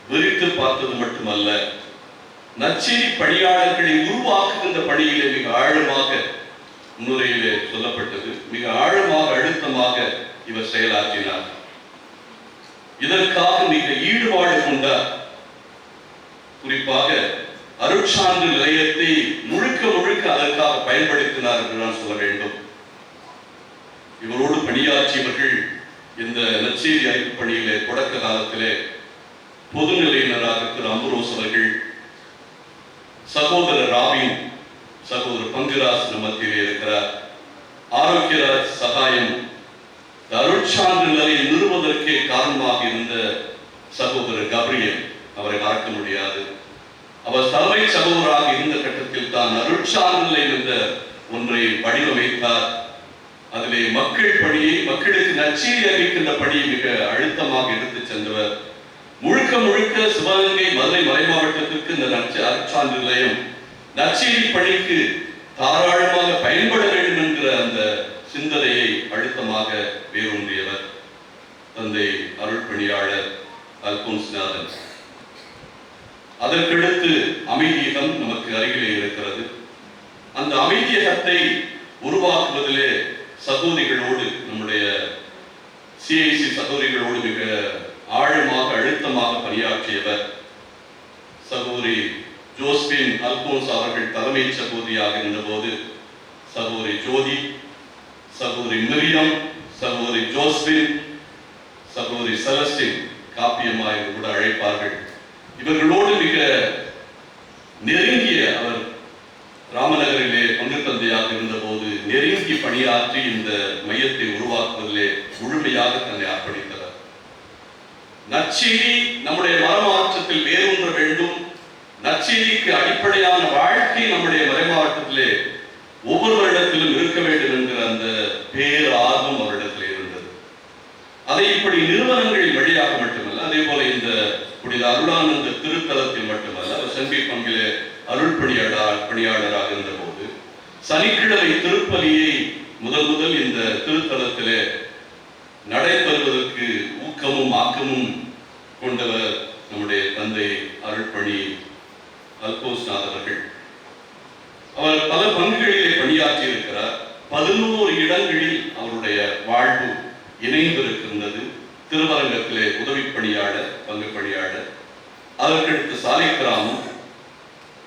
விரித்து பார்த்தது மட்டுமல்ல, நற்செய்தி பணியாளர்களை உருவாக்குகின்ற பணியிலே மிக ஆழமாக, முன்னுரையிலே சொல்லப்பட்டது, மிக ஆழமாக அழுத்தமாக இவர் செயலாற்றினார். இதற்காக மிக ஈடுபாடு கொண்டார். குறிப்பாக அருட்சான்று நிலையத்தை முழுக்க அதற்காக பயன்படுத்தினார் என்று நான் சொல்ல வேண்டும். இவரோடு பணியாற்றியவர்கள் இந்த நற்செய்தி அறிவிப்பு பணியிலே தொடக்க காலத்திலே பொதுநிலையினராக திரு அம்புரோஸ் அவர்கள், சகோதரர் ராபின், சகோதரர் பங்குராஸ் மத்தியிலே இருக்கிறார், ஆரோக்கியராஜ் சகாயம், அருட்சான்று நிலையை நிறுவதற்கே காரணமாக இருந்த சகோதரர் கப்ரியல், அவரை மறக்க முடியாது. அவர் தலைமை சகோதராக இருந்த கட்டத்தில் தான் அருட்சான்று நிலை என்ற ஒன்றை வடிவமைத்தார். அதிலே மக்கள் பணியை, மக்களுக்கு நற்செய்தி அறிவிக்கின்ற பணியை மிக அழுத்தமாக எடுத்துச் சென்றவர். முழுக்க சிவகங்கை மதுரை மறைமாவட்டத்திற்கு இந்த அருட்சான்று நிலையம் நற்செய்தி பணிக்கு தாராளமாக பயன்பட வேண்டும் என்கிற அந்த சிந்தனையை அழுத்தமாக வேரூன்றியவர் தந்தை அருள்பணியாளர் அல்போன்ஸ்நாதன். அதற்கடுத்து அமைதியகம் நமக்கு அருகிலே இருக்கிறது. அந்த அமைதியகத்தை உருவாக்குவதிலே சகோதரிகளோடு, நம்முடைய சிஐசி சகோதரிகளோடு மிக ஆழமாக அழுத்தமாக பணியாற்றியவர் சகோதரி ஜோஸ்பின் அல்போன்ஸ் அவர்கள் தலைமை சகோதரியாக இருந்தபோது சகோதரி ஜோதி, சகோதரி மிரியம், சகோதரி ஜோஸ்பின், சகோதரி செலஸ்டின், காப்பியம்மா என்று கூட அழைப்பார்கள். இவர்களோடு மிக நெருங்கிய அவர் ராமநகரிலே பங்கு தந்தையாக இருந்தபோது நெருங்கி பணியாற்றி இந்த மையத்தை உருவாக்குவதிலே முழுமையாக தன்னை அர்ப்பணித்தவர். நற்செய்தி நம்முடைய மறைமாவட்டத்தில் வேரூன்ற வேண்டும், நற்செய்திக்கு அடிப்படையான வாழ்க்கை நம்முடைய மறைமாவட்டத்திலே ஒவ்வொரு வருடத்திலும் இருக்க வேண்டும் என்கிற அந்த பேர் ஆர்வம் அவரிடத்தில் இருந்தது. அதை இப்படி நிறுவனங்களின் வழியாக மட்டுமல்ல, அதே போல இந்த புனித அருளானந்த திருத்தலத்தில் மட்டுமல்ல, அவர் செம்பி பங்கிலே அருள் பணியாளராக இருந்தபோது சனிக்கிழமை திருப்பலியை முதல் இந்த திருத்தலத்திலே நடைபெறுவதற்கு ஊக்கமும் ஆக்கமும் கொண்டவர் நம்முடைய தந்தை அருள்பணி அல்போஸ்நாத் அவர்கள். அவர் பல பங்குகளிலே பணியாற்றி இருக்கிறார். 11 இடங்களில் அவருடைய வாழ்வு இணைந்திருக்கின்றது. திருவரங்கத்திலே உதவி பணியாளர், பங்கு பணியாளர், அதற்கடுத்து சாலை கிராமம்,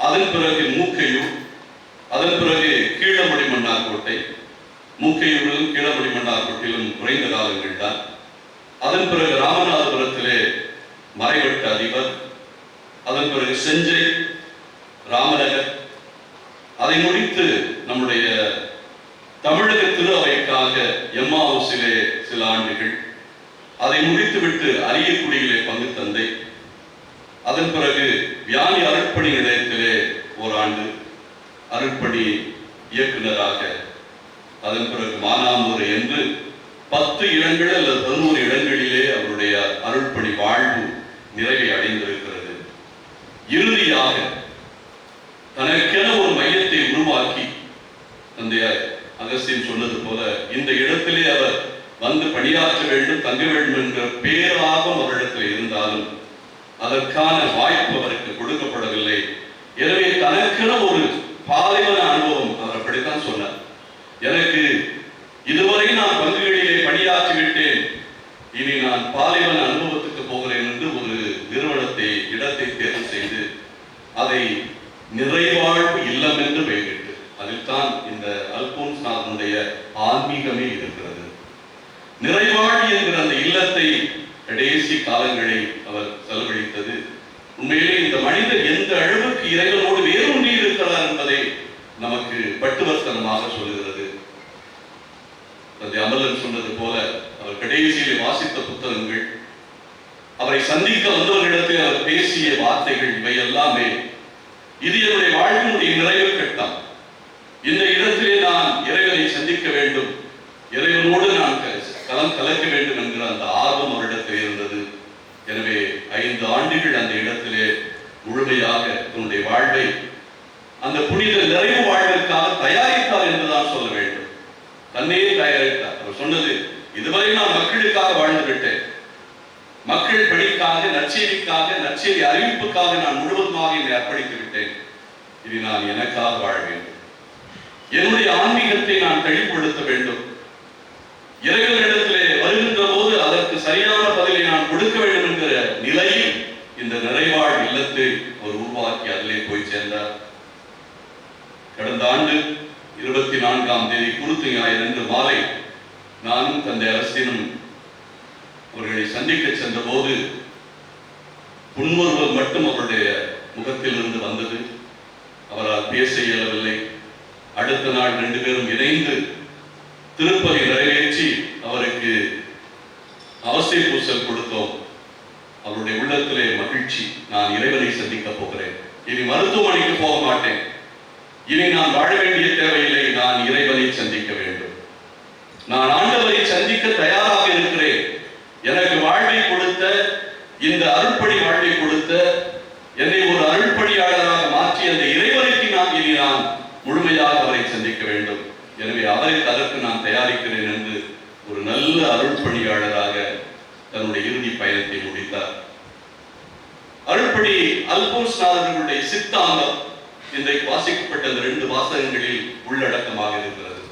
அதன் பிறகு மூக்கையூர், அதன் பிறகு கீழமடி மன்னார்கோட்டை. மூக்கையூரிலும் கீழமடி மன்னார்கோட்டிலும் குறைந்த காலங்கள் தான். அதன் பிறகு ராமநாதபுரத்திலே மறைவட்ட அதிபர், அதன் பிறகு செஞ்சை, ராமநகர். அதை முடித்து நம்முடைய தமிழக திரு அவைக்காக எம்மாவுசிலே சில ஆண்டுகள், அதை முடித்துவிட்டு அரியக்குடியிலே பங்கு தந்தை, அதன் பிறகு வியானி அருட்பணி நிலையத்திலே ஓராண்டு அருட்பணி இயக்குநராக, அதன் பிறகு மானாமூர் என்று 10 இடங்கள் அல்லது 11 இடங்களிலே அவருடைய அருட்பணி வாழ்வு நிறைவை அடைந்திருக்கிறது. இறுதியாக தனக்கென ஒரு மையத்தை உருவாக்கி, தந்தையார் அகஸ்டின் சொன்னது போல இந்த இடத்திலே அவர் வந்து பணியாற்ற வேண்டும், தங்க வேண்டும் என்ற பேரார்வம் அவரிடத்தில் இருந்தாலும் அதற்கான வாய்ப்பு அவருக்கு கொடுக்கப்படவில்லை. எனவே தனக்கென ஒரு பாலைவன அனுபவம், அவர் அப்படித்தான் சொன்னார். எனக்கு இதுவரை நான் பங்குகளிலே பணியாற்றி விட்டேன், இனி நான் பாலைவன அனுபவத்துக்கு போகிறேன் என்று ஒரு நிறுவனத்தை, இடத்தை தேர்வு செய்து அதை நிறைவாழ்வு இல்லம் என்று பெயரிட்டு, அதில் தான் இந்த அல்போன்ஸ்நாதனுடைய ஆன்மீகமே இருக்கிறது. நிறைவாழ்வு என்கிற அந்த இல்லத்தை கடைசி காலங்களை அவர் செலவழித்தது உண்மையிலே இந்த மனிதர் எந்த அளவுக்கு இறைவனோடு வேரூன்றி இருக்கிறார் என்பதை நமக்கு பட்டுவர்த்தனமாக சொல்லுகிறது. தந்தை அமலன் சொன்னது போல அவர் கடைசியில் வாசித்த புத்தகங்கள், அவரை சந்திக்க வந்தவர்களிடத்தில் அவர் பேசிய வார்த்தைகள், இவை எல்லாமே இது என்னுடைய வாழ்வினுடைய நிறைவு கட்டம். இந்த இடத்திலே நான் இறைவனை சந்திக்க வேண்டும், இறைவனோடு நான் கலம் கலக்க வேண்டும் என்கிற அந்த ஆர்வம் அவரிடத்தில் இருந்தது. எனவே 5 ஆண்டுகள் அந்த இடத்திலே முழுமையாக தன்னுடைய வாழ்வை அந்த புனித நிறைவு வாழ்விற்காக தயாரித்தார் என்றுதான் சொல்ல வேண்டும். தன்னையே தயாரித்தார். அவர் சொன்னது, இதுவரை நான் மக்களுக்காக வாழ்ந்து விட்டேன், மக்கள் பணிக்காக, நற்செய்திக்காக, நற்செய்தி அறிவிப்புக்காக நான் முழுவதுமாக என்னை அர்ப்பணித்து விட்டேன். இனி நான் எனக்காக வாழ வேண்டும், என்னுடைய ஆன்மீகத்தை நான் தெளிவுபடுத்த வேண்டும், இறைவனிடத்திலே வருகின்ற போது அதற்கு சரியான பதிலை நான் கொடுக்க வேண்டும் என்கிற நிலையில் இந்த நிறைவாழ் இல்லத்தை அவர் உருவாக்கி அதிலே போய் சேர்ந்தார். கடந்த ஆண்டு 24ஆம் தேதி குருத்து ஞாயிறு அன்று மாலை நானும் தந்தை அகஸ்டினும் அவர்களை சந்திக்க சென்ற போது புன்முறுவல் மட்டும் அவருடைய முகத்தில் இருந்து வந்தது. அவரால் பேச இயலவில்லை. அடுத்த நாள் 2 பேரும் இணைந்து திருப்பலி நிறைவேற்றி அவருக்கு அவசிய பூசல் கொடுத்தோம். அவருடைய உள்ளத்திலே மகிழ்ச்சி, நான் இறைவனை சந்திக்க போகிறேன், இனி மருத்துவமனைக்கு போக மாட்டேன், இனி நான் வாழ வேண்டிய தேவையில்லை, நான் இறைவனை சந்திக்க வேண்டும், நான் ஆண்டவரை சந்திக்க தயாராக இருக்கிறேன். எனக்கு வாழ்வை கொடுத்த, இந்த அருள்பணி வாழ்வை கொடுத்த, என்னை ஒரு அருள்பணியாளராக மாற்றி அந்த இறைவனுக்கு நான் முழுமையாக அவரை சந்திக்க வேண்டும். எனவே அதற்கு நான் தயாரிக்கிறேன் என்று ஒரு நல்ல அருள்பணியாளராக தன்னுடைய இறுதி பயணத்தை முடித்தார். அருள்பணி அல்போன்ஸ்நாதர்களுடைய சித்தாந்தம் இன்றைக்கு வாசிக்கப்பட்ட அந்த 2 வாசகங்களில் உள்ளடக்கமாக இருக்கிறது.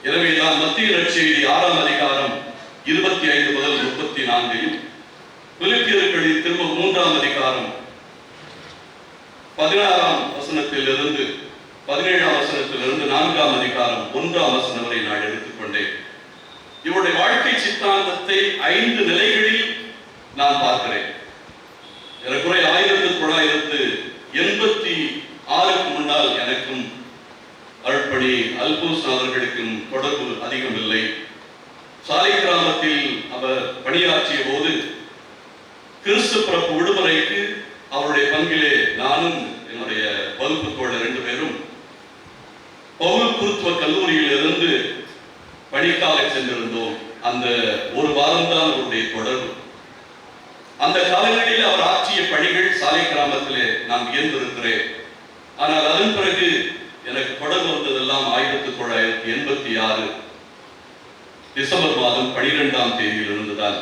எனவே நான் மத்திய நற்செய்தி 6ஆம் அதிகாரம் 25 முதல் 34 பிலிப்பியர்களின் திரும்ப 3ஆம் அதிகாரம் 16ஆம் வசனத்திலிருந்து 17ஆம் வசனத்திலிருந்து 4ஆம் அதிகாரம் 1ஆம் வசனம் வரை நான் எடுத்துக்கொண்டேன். இவருடைய வாழ்க்கை சித்தாந்தத்தை 5 நிலைகளில் நான் பார்க்கிறேன். ஏறக்குறைய 1986க்கு முன்னால் எனக்கும் அருட்பணி அல்போன்ஸ் அவர்களுக்கும் தொடர்பு அதிகம் இல்லை. சாலை கிராமத்தில் அவர் பணியாற்றிய போது கிறிஸ்து பிறப்பு விடுமுறைக்கு அவருடைய பங்கிலே நானும் என்னுடைய வகுப்பு தோழர் 2 பேரும் பவுல் குருத்துவ கல்லூரியில் இருந்து பணிக்காக சென்றிருந்தோம். அந்த ஒரு வாரம்தான் அவருடைய தொடர்பு. அந்த காலங்களில் அவர் ஆற்றிய பணிகள் சாலை கிராமத்திலே நான் வியந்திருக்கிறேன். ஆனால் அதன் பிறகு எனக்கு தொடர்பு வந்ததெல்லாம் 1986 டிசம்பர் மாதம் 12ஆம் தேதியில் இருந்துதான்.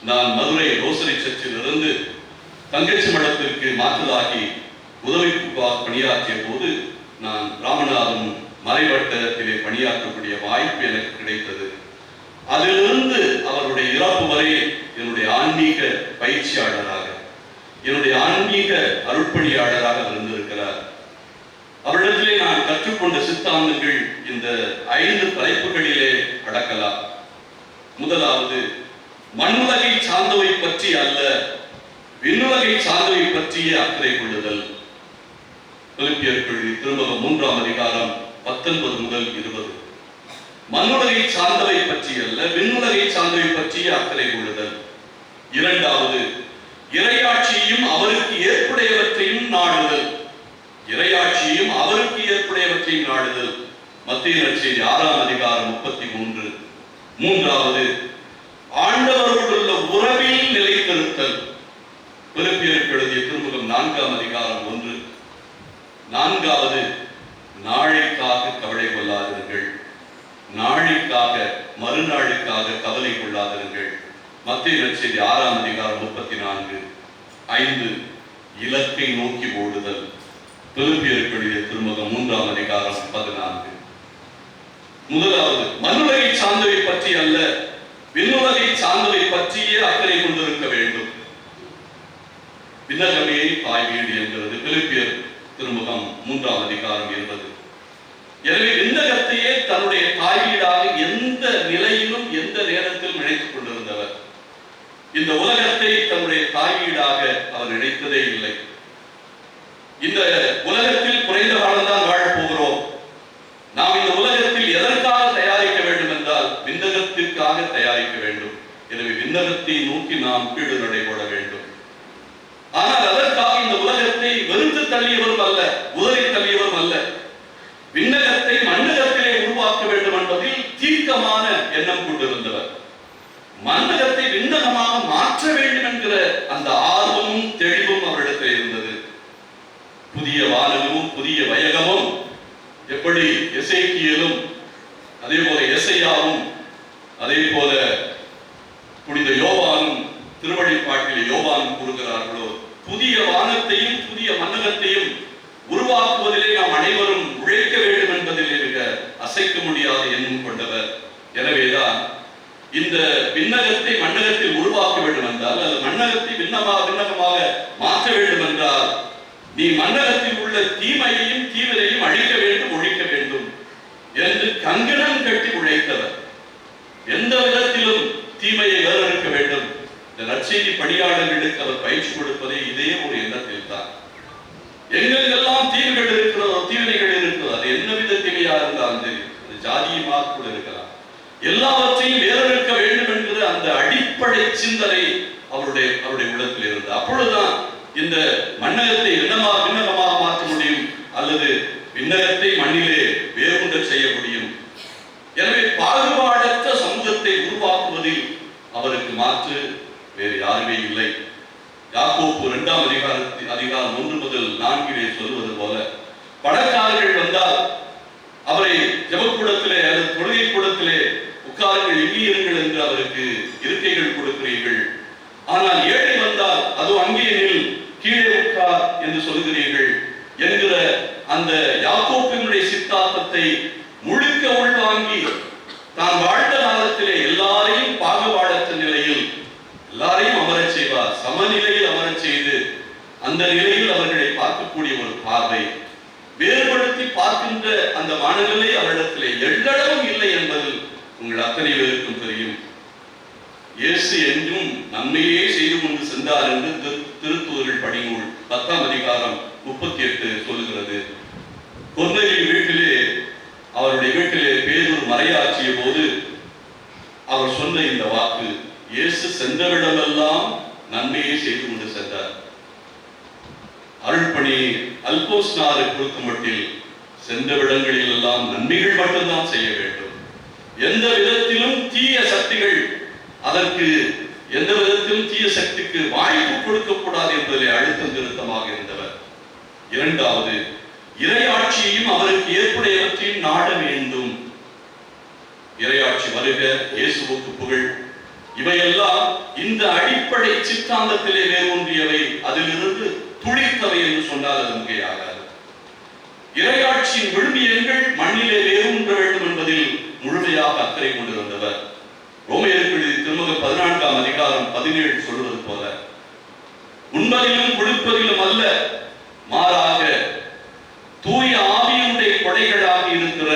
நான் மதுரை ரோசரி சர்ச்சில் இருந்து தங்கச்சி மடத்திற்கு மாற்றலாகி உதவி பணியாற்றிய போது நான் ராமநாதம் மறைவட்டத்திலே பணியாற்றக்கூடிய வாய்ப்பு எனக்கு கிடைத்தது. அதிலிருந்து அவருடைய இறப்பு வரை என்னுடைய ஆன்மீக பயிற்சியாளராக, என்னுடைய ஆன்மீக அருட்பணியாளராக இருந்திருக்கிறார். அவரிடத்திலே நான் கற்றுக்கொண்ட சித்தாந்தங்கள் இந்த 5 தலைப்புகளிலே அடக்கலாம். முதலாவது, மண்ணுலகை சார்ந்தவை பற்றி அல்ல, விண்ணுலகை சார்ந்தவை பற்றிய அக்கறை கொள்ளுதல். பிலிப்பியர்கள் திருமுகம் 3ஆம் அதிகாரம் 19 முதல் 20. மண்ணுலகை சார்ந்தவை பற்றி அல்ல, விண்ணுலகை சார்ந்தவை பற்றிய அக்கறை கொள்ளுதல். இரண்டாவது, இறையாட்சியையும் அவருக்கு ஏற்புடையவற்றையும் நாடுதல். இறையாட்சியையும் அவருக்கு ஏற்புடையவற்றையும் நாடுதல். மத்தேயு நற்செய்தி 6ஆம் அதிகாரம் 33. மூன்றாவது, ஆண்டவரோடுள்ள உறவில் நிலைத்திருத்தல். பிலிப்பியருக்கு எழுதிய திருமுகம் 4ஆம் அதிகாரம் 1. நான்காவது, நாளைக்காக கவலை கொள்ளாதிருங்கள். நாளைக்காக, மறுநாளுக்காக கவலை கொள்ளாதிருங்கள். மத்தேயு நற்செய்தி 6ஆம் அதிகாரம் 34. 5, இலக்கை நோக்கி ஓடுதல். பிலிப்பியருக்கு எழுதிய திருமுகம் 3ஆம் அதிகாரம் 14. முதலாவது, மண்ணுலகை சார்ந்தவை பற்றி அல்ல, விண்ணுலகை சார்ந்தவை பற்றியே அக்கறை கொண்டிருக்க வேண்டும். விண்ணகமே தாய் வீடு என்கிறது பிலிப்பியர் திருமுகம் 3ஆம் அதிகாரம் 20. எனவே விண்ணகத்தையே தன்னுடைய தாய் வீடாக எந்த நிலையிலும் எந்த நேரத்திலும் நினைத்துக் கொண்டிருந்தவர். இந்த உலகத்தை தன்னுடைய தாய் வீடாக அவர் நினைத்ததே இல்லை. இந்த உலகத்தில் குறைந்த காலம்தான் வாழப் போகிறோம். நாம் இந்த உலகத்தில் எதற்காக தயாரிக்க வேண்டும் என்றால் விண்ணகத்திற்காக தயாரிக்க வேண்டும். எனவே விண்ணகத்தை நோக்கி நாம் கீழ் நடைபோட வேண்டும். ஆனால் அதற்காக இந்த உலகத்தை வெறுத்து தள்ளியவரும் அல்ல, உதறி தள்ளியவரும் அல்ல. விண்ணகத்தை மண்ணகத்திலே உருவாக்க வேண்டும் என்பதில் தீர்க்கமான எண்ணம் கொண்டிருந்தவர். மண்ணகத்தை விண்ணகமாக மாற்ற வேண்டும் என்கிற அந்த ஆர்வமும் தெளிவும் அவரிடத்தில் இருந்தது. புதிய வானமும் புதிய வயகமும் எப்படி எசேக்கியேலும் அதே போல எசையாவும் அதே போல புனித யோவானும் திருவழிப்பாட்டிலே யோவானும் கூறுகிறார்களோ, புதிய வானத்தையும் புதிய மண்ணகத்தையும் உருவாக்குவதிலே நாம் அனைவரும் உழைக்க வேண்டும் என்பதிலே மிக அசைக்க முடியாத எண்ணம் கொண்டவர். எனவேதான் இந்த விண்ணகத்தை மண்ணகத்தில் உருவாக்க வேண்டும் என்றால், அது மண்ணகத்தை விண்ணகமாக மாற்ற வேண்டும் என்றால், நீ மண்ணகத்தில் உள்ள தீமையையும் தீவிரையும் அழிக்க வேண்டும், ஒழிக்க வேண்டும் என்று கங்கணம் கட்டி உழைத்தவர். எந்த விதத்திலும் தீமையை வேறறுக்க வேண்டும். இந்த நற்செய்தி பணியாளர்களுக்கு அவர் பயிற்சி கொடுப்பதே இதே ஒரு எண்ணத்தில் தான். எங்கெங்கெல்லாம் தீமைகள் இருக்கிறதோ, தீவினைகள் இருக்கிறதோ, அது என்னவித தீமையா இருந்தாலும் சரி, அது ஜாதியமாக கூட இருக்கலாம், எல்லாவற்றையும் வேறறுக்க வேண்டும் என்கிற அந்த அடிப்படை சிந்தனை அவருடைய உள்ளத்தில் இருந்தது. அப்பொழுதுதான் இந்த மண்ணகத்தை விண்ணகமாக மாற்ற முடியும், அல்லது விண்ணகத்தை மண்ணிலே வேறுபட செய்ய முடியும். எனவே பாகுபாடற்ற சமூகத்தை உருவாக்குவதில் அவருக்கு மாற்று வேறு யாருமே இல்லை. யாக்கோப்பு 2ஆம் அதிகாரம் 1 முதல் 4 சொல்வது போல, பணக்காரர்கள் வந்தால் அவரை ஜெபக்கூடத்திலே அல்லது தொழுகை கூடத்திலே உட்காருங்கள், எங்கியிருங்கள் என்று அவருக்கு இருக்கைகள் கொடுக்கிறீர்கள். ஆனால் ஏழை வந்தால் அது அங்கே நில், கீழே உட்கார் என்று சொல்கிறீர்கள் என்கிற அந்த யாக்கோப்பினுடைய சித்தாந்தத்தை முழுக்க உள்வாங்கி தான் வாழ்ந்த காலத்திலே எல்லாரையும் பாகுபாடற்ற நிலையில் எல்லாரையும் அமரச் செய்வார், சமநிலையில் அமரச் செய்து அந்த நிலையில் அவர்களை பார்க்கக்கூடிய ஒரு பார்வை, வேறுபடுத்தி பார்க்கின்ற அந்த மனநிலை அவரிடத்திலே எள்ளளவும் இல்லை என்பது உங்கள் அத்தனை பேருக்கும் தெரியும். இயேசு என்றும் நன்மையே செய்து கொண்டு சென்றார் என்று திருத்தூதர்கள் பணிநூல் 10ஆம் அதிகாரம் 38 சொல்லுகிறது. கொர்நேலியின் வீட்டிலே, அவருடைய வீட்டிலே பேதுரு மறையாற்றிய போது அவர் சொன்ன இந்த வாக்கு, இயேசு சென்றவிடமெல்லாம் நன்மையே செய்து கொண்டு சென்றார். அருள்பணி அல்போஸ்னாரை பொறுத்த மட்டில் சென்றவிடங்களில் எல்லாம் நன்மைகள் மட்டும்தான் செய்ய வேண்டும். எந்த விதத்திலும் தீய சக்திகள், அதற்கு எந்த விதத்திலும் தீய சக்திக்கு வாய்ப்பு கொடுக்கக்கூடாது என்பதிலே அழுத்தம் திருத்தமாக இருந்தவர். இரண்டாவது, இறையாட்சியையும் அவருக்கு ஏற்புடையவற்றையும் நாட வேண்டும். இறையாட்சி வருக, இயேசுவுக்கு புகழ், இவையெல்லாம் இந்த அடிப்படை சித்தாந்தத்திலே வேரூன்றியவை, அதிலிருந்து துளிர்த்தவை என்று சொன்னால் அது மிகையாகாது. இறையாட்சியின் விழுமியங்கள் மண்ணிலே வேரூன்ற வேண்டும் என்பதில் முழுமையாக அக்கறை கொண்டிருந்தவர். ரோமையருக்கு திருமகன் 14ஆம் அதிகாரம் 17 சொல்வது போல, உண்பதிலும் கொடுப்பதிலும் அல்ல, மாறாக தூய ஆவியினுடைய கொடைகளாக இருக்கிற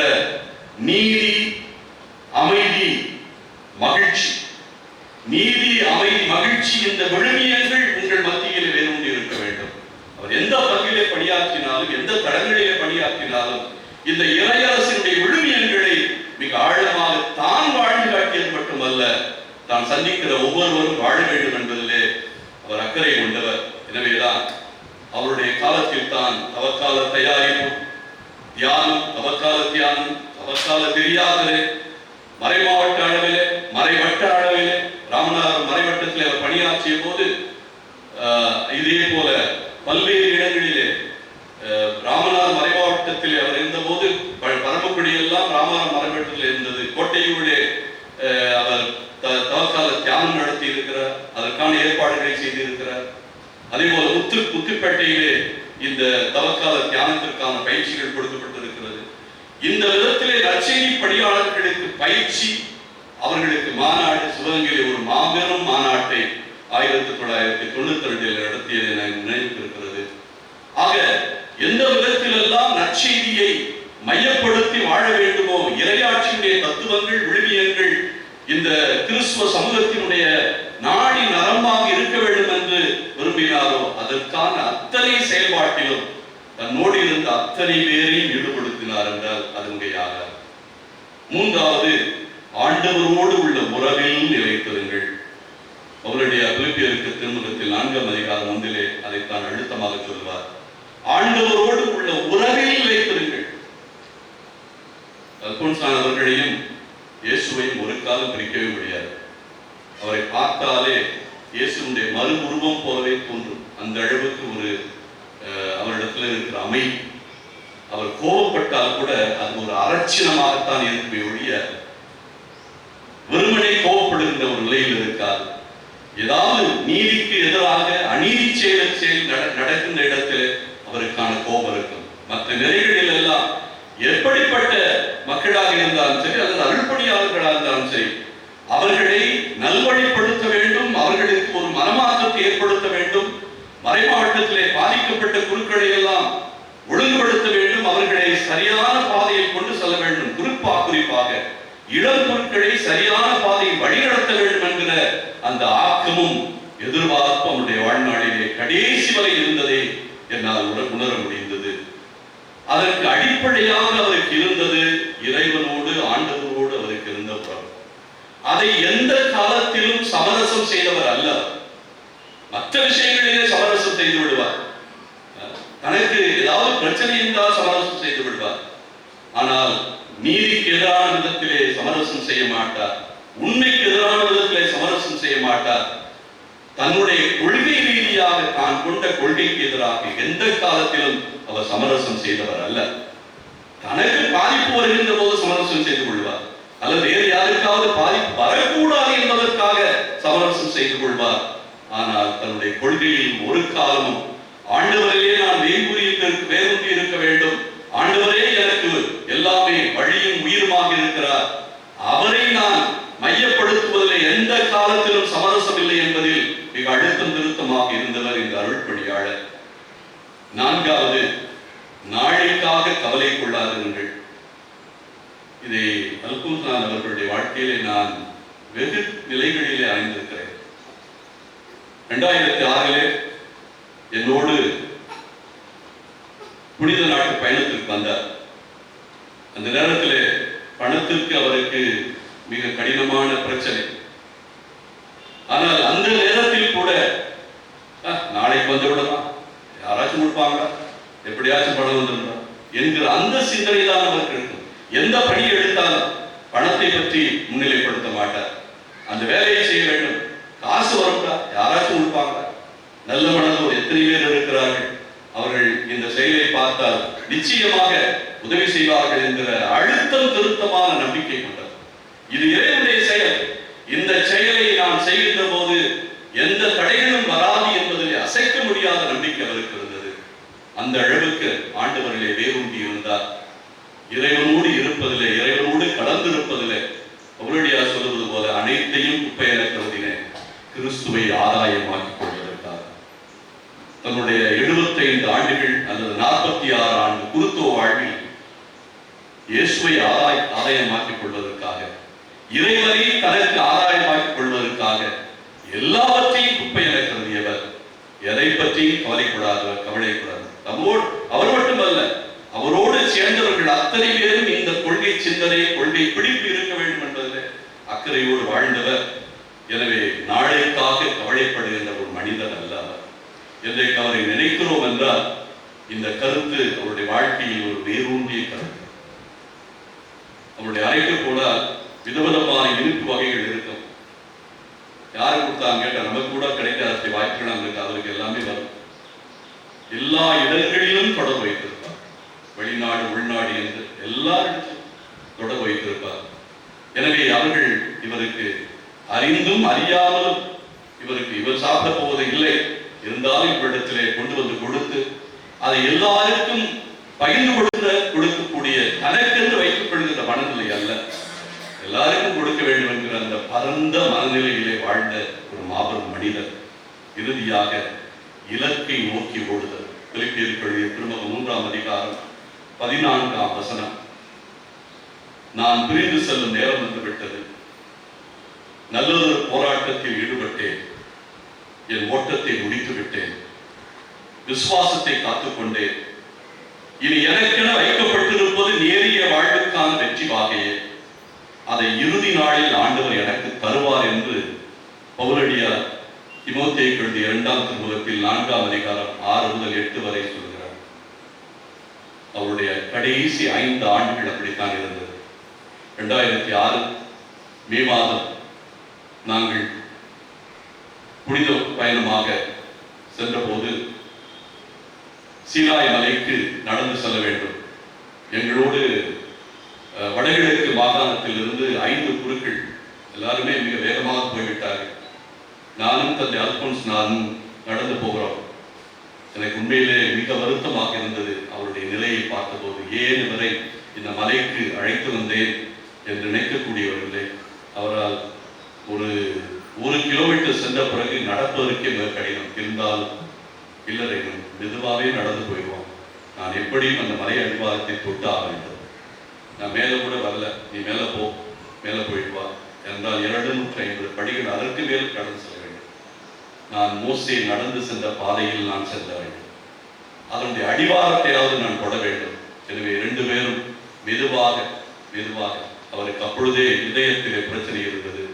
நீதி, அமைதி, மகிழ்ச்சி, நீதி, அமைதி, மகிழ்ச்சி, இந்த விழுமியங்கள் உங்கள் மத்தியில் வேரூன்றி இருக்க வேண்டும். அவர் எந்த பங்கிலே பணியாற்றினாலும், எந்த தடங்களிலே பணியாற்றினாலும், இந்த இறையரசினுடைய விழுமியங்களை மிக ஆழமாக தான் வாழ்ந்து காட்டியது மட்டுமல்ல, தான் சந்திக்கிற ஒவ்வொருவரும் வாழ வேண்டும் என்பதிலே அவர் அக்கறை கொண்டவர். எனவேதான் அவருடைய காலத்தில் தான் தவக்கால தயாரிப்பு, தியானம், தவக்கால தியானம், தவக்கால தெரியாதலே, மறைமாவட்ட அளவிலே, மறைவட்ட அளவிலே, ராமநாதபுரம் மறைவட்டத்தில் அவர் பணியாற்றிய போது இதே போல பல்வேறு இடங்களிலே, ராமநாதபுரம் மறைமாவட்டத்தில் அவர் இருந்தபோது பரமக்குடி எல்லாம் ராமநாதபுரம் மறைவட்டத்தில் இருந்தது. கோட்டையூரிலே அவர் தவக்கால தியானம் நடத்தி இருக்கிறார், அதற்கான ஏற்பாடுகளை செய்திருக்கிறார். அதே போல முத்துப்பேட்டையிலே இந்த தவக்கால தியானத்திற்கான பயிற்சிகள் கொடுக்கப்பட்டிருக்கிறது. இந்த விதத்திலே நற்செய்தி பணியாளர்களுக்கு பயிற்சி, அவர்களுக்கு மாநாடு, சிவகங்கையிலே ஒரு மாபெரும் மாநாட்டை 1992 நடத்தியதை நான் நினைவிருக்கிறது. ஆக எந்த விதத்திலெல்லாம் நற்செய்தியை மையப்படுத்தி வாழ வேண்டுமோ, இறையாட்சியுடைய தத்துவங்கள், விழுமியங்கள் இந்த கிறிஸ்துவ சமூகத்தினுடைய நாடி நரம்பாக இருக்க வேண்டும் என்று விரும்பினாரோ, அதற்கான அத்தனை செயல்பாட்டிலும் தன்னோடு இருந்த அத்தனை பேரையும் ஈடுபடுத்தினார் என்றால் அது மிகையாக. மூன்றாவது, ஆண்டவரோடு உள்ள உறவில் நிலைத்திருங்கள். அவருடைய பிலிப்பியருக்கு திருமுகத்தில் 4ஆம் அதிகாரம் 1 அதைத்தான் அழுத்தமாக சொல்வார். ஆண்டவரோடு உள்ள உறவில் நிலைத்திருங்கள். அல்போன்சான் அவர்களையும் இயேசுவையும் ஒரு காலம் பிரிக்கவே முடியாது. அவரை பார்த்தாலே இயேசுடைய மறு உருவம் போலவே தோன்றும். அந்த அளவுக்கு ஒரு அவரிடத்தில் இருக்கிற அமைதி. அவர் கோபப்பட்டால் கூட அது ஒரு அரட்சிணமாகத்தான் இருக்குமே ஒழிய வெறுமனே கோபப்படுகின்ற ஒரு நிலையில் இருக்காது. ஏதாவது நீதிக்கு எதிராக அநீதி செயல் நடக்கின்ற இடத்தில் அவருக்கான கோபம் இருக்கும். மற்ற நிலைகளில் எல்லாம் எப்படிப்பட்ட மக்களாக இருந்தாலும் சரி, அல்லது அருள்பணியாளர்களாக இருந்தாலும் சரி, அவர்களை நல்வழிப்படுத்த வேண்டும், அவர்களுக்கு ஒரு மனமாற்றத்தை ஏற்படுத்த வேண்டும், மறைமாவட்டத்திலே பாதிக்கப்பட்ட குருக்களை எல்லாம் ஒழுங்குபடுத்த வேண்டும், அவர்களை சரியான பாதையில் கொண்டு செல்ல வேண்டும், குறிப்பாக இளம் குருக்களை சரியான பாதையில் வழிநடத்த வேண்டும் என்கிற அந்த ஆக்கமும் எதிர்பார்ப்பு அவருடைய வாழ்நாளிலே கடைசி வரை இருந்ததை என்னால் உணர முடிந்தது. அதற்கு அடிப்படையாக அவருக்கு இருந்தது இறைவனோடு, ஆண்டவரோடு அவருக்கு இருந்த உறவு. அதை எந்த காலத்திலும் சமரசம் செய்தவர் அல்ல. மற்ற விஷயங்களிலே சமரசம் செய்து விடுவார், தனக்கு ஏதாவது பிரச்சனை இருந்தால் சமரசம் செய்து விடுவார். ஆனால் நீதிக்கு எதிரான விதத்திலே சமரசம் செய்ய மாட்டார், உண்மைக்கு எதிரான விதத்திலே சமரசம் செய்ய மாட்டார். தன்னுடைய கொள்கை ரீதியாக தான் கொண்ட கொள்கைக்கு எதிராக எந்த காலத்திலும் அவர் சமரசம் செய்தவர் அல்ல. தனக்கு பாதிப்பு வருகின்ற போது சமரசம் செய்து கொள்வார், அல்லது வேறு யாருக்காவது பாதிப்பு வரக்கூடாது என்பதற்காக சமரசம் செய்து கொள்வார். ஆனால் தன்னுடைய கொள்கையில் ஒரு காலமும் ஆண்டவரையே நான் வேரூன்றி இருக்க வேண்டும், ஆண்டவரே எனக்கு எல்லாமே வழியும் உயிருமாக இருக்கிறார், அவரை நான் மையப்படுத்துவதில் எந்த காலத்திலும் சமரசம் இல்லை என்பதில் மிக அழுத்தம் திருத்தமாக இருந்தவர் இந்த அருள்பணியாளர். நான்காவது, நாளைக்காக கவலை கொள்ளார். இதை அல்புல்கான் அவர்களுடைய வாழ்க்கையிலே நான் வெகு நிலைகளிலே அறிந்திருக்கிறேன். 2006 என்னோடு புனித நாட்டு பயணத்திற்கு வந்தார். அந்த நேரத்தில் பணத்திற்கு அவருக்கு மிக கடினமான பிரச்சனை. ஆனால் அந்த நேரத்தில் கூட நாளைக்கு வந்து விடலாம், யாராச்சும் கொடுப்பாங்களா, எப்படியாச்சும் பணம் வந்துடுறா என்கிற அந்த சிந்தனை தான் அவருக்கு இருக்கும். எந்த பணி எடுத்தாலும் பணத்தை பற்றி முன்னிலைப்படுத்த மாட்டார். அந்த வேலையை செய்ய வேண்டும், காசு வரும்டா, யாராச்சும் கொடுப்பாங்களா. நல்ல மனதோடு எத்தனை பேர் இருக்கிறார்கள், அவர்கள் இந்த செயலை பார்த்தால் நிச்சயமாக உதவி செய்வார்கள் என்கிற அழுத்தம் திருத்தமான நம்பிக்கை கொண்டார். இது இறைவனுடைய செயல். இந்த செயலை நாம் செய்கின்ற போது எந்த தடைகளும் வராது என்பதிலே அசைக்க முடியாத நம்பிக்கை அவருக்கு இருந்தது. அந்த அளவுக்கு ஆண்டவர்களே வேரூன்றி இருந்தார். இறைவனோடு இருப்பதிலே, இறைவனோடு கலந்திருப்பதிலே அவருடைய சொல்வது போல அனைத்தையும் குப்பையென கருதினேன் கிறிஸ்துவை ஆதாயமாக்கிக் கொள்வதற்காக. தன்னுடைய 75 ஆண்டுகள் அல்லது 46 ஆண்டு குருத்துவ வாழ்வில் இயேசுவை ஆதாயமாக்கிக் கொள்வதற்காக, இறைவனை தனக்கு ஆதாயமாக்கிக் கொள்வதற்காக எல்லாவற்றையும் குப்பையென கருதியவர். எதை பற்றியும் கவலைப்படாது. அவர் மட்டுமல்ல, அவரோடு சேர்ந்தவர்கள் அத்தனை பேரும் இந்த கொள்கை சிந்தனை, கொள்கை பிடிப்பு இருக்க வேண்டும் என்பதில் அக்கறையோடு வாழ்ந்தவர். எனவே நாளைக்காக கவலைப்படுகின்ற ஒரு மனிதர் அல்ல அவர். என்றைக்கு அவரை நினைக்கிறோம் என்றால் இந்த கருத்து அவருடைய வாழ்க்கையில் ஒரு வேரூன்றிய கருத்து. அவருடைய அறைக்கு போனால் விதவிதமான இனிப்பு வகைகள் இருக்கும். யாரு கொடுத்தாங்க கேட்டால் நமக்கு கூட கிடைக்காத வாய்ப்புகள் அங்கே அவருக்கு எல்லாமே வரும். எல்லா இடங்களிலும் தொடர்பு வைத்திருப்பார். வெளிநாடு உள்நாடு என்று எல்லா இடத்திலும் தொடர்பு வைத்திருப்பார். எனவே அவர்கள் இவருக்கு அறிந்தும் அறியாமலும் இவர் சாப்பிட போவது இல்லை, இருந்தாலும் இவரிடத்திலே கொண்டு வந்து கொடுத்து அதை எல்லாருக்கும் பகிர்ந்து கொடுக்கக்கூடிய தனக்கென்று வைத்துக் கொள்கின்ற மனநிலை அல்ல, எல்லாருக்கும் கொடுக்க வேண்டும் என்கிற அந்த பரந்த மனநிலையிலே வாழ்ந்த ஒரு மாபெரும் மனிதர். இறுதியாக இலக்கை நோக்கி ஓடுதல். பிலிப்பியர்கள் திருமணம் 3ஆம் அதிகாரம் 14ஆம் வசனம். நான் பிரிந்து செல்லும் நேரம் வந்து விட்டது, நல்லதொரு போராட்டத்தில் ஈடுபட்டேன், என் ஓட்டத்தை முடித்து விட்டேன், விசுவாசத்தை காத்துக்கொண்டேன். இனி எனக்கென வைக்கப்பட்டிருப்பது நேரிய வாழ்வுக்கான வெற்றி வாகையே, அதை இறுதி நாளில் ஆண்டவர் எனக்கு தருவார் என்று பவுலடியார் தீமோத்தேயுக்கு எழுதிய 2ஆம் திருமுகத்தில் 4ஆம் அதிகாரம் 6 முதல் 8 வரை சொல்கிறார். அவருடைய கடைசி 5 ஆண்டுகள் அப்படித்தான் இருந்தது. 2006 மே மாதம் நாங்கள் புனித பயணமாக சென்றபோது சீனாய் மலைக்கு நடந்து செல்ல வேண்டும். எங்களோடு வடகிழக்கு மாகாணத்தில் இருந்து 5 குருக்கள் எல்லாருமே மிக வேகமாக போய்விட்டார்கள். நானும் தந்தை அல்போன்ஸ் நானும் நடந்து போகிறோம். எனக்கு உண்மையிலே மிக வருத்தமாக இருந்தது அவருடைய நிலையை பார்த்தபோது. ஏன் இவரை இந்த மலைக்கு அழைத்து வந்தேன் என்று நினைக்கக்கூடியவர்களே. அவரால் ஒரு 1 கிலோமீட்டர் சென்ற பிறகு நடப்பதற்கே மிக கடினம். இருந்தாலும் இல்லறை மெதுவாகவே நடந்து போயிடுவோம், நான் எப்படியும் அந்த மலை அடிவாரத்தை தொட்டு ஆக வேண்டும், நான் மேலே கூட வரல, நீ மேலே போ, மேலே போயிட்டு வா என்றால் 250 படிகள் அதற்கு மேல் கடந்து செல்ல வேண்டும். நான் மோசே நடந்து சென்ற பாதையில் நான் செல்ல வேண்டும், அதனுடைய அடிவாரத்தையாவது நான் தொட வேண்டும். எனவே 2 பேரும் மெதுவாக அவருக்கு அப்பொழுதே இதயத்திலே பிரச்சனை இருந்தது.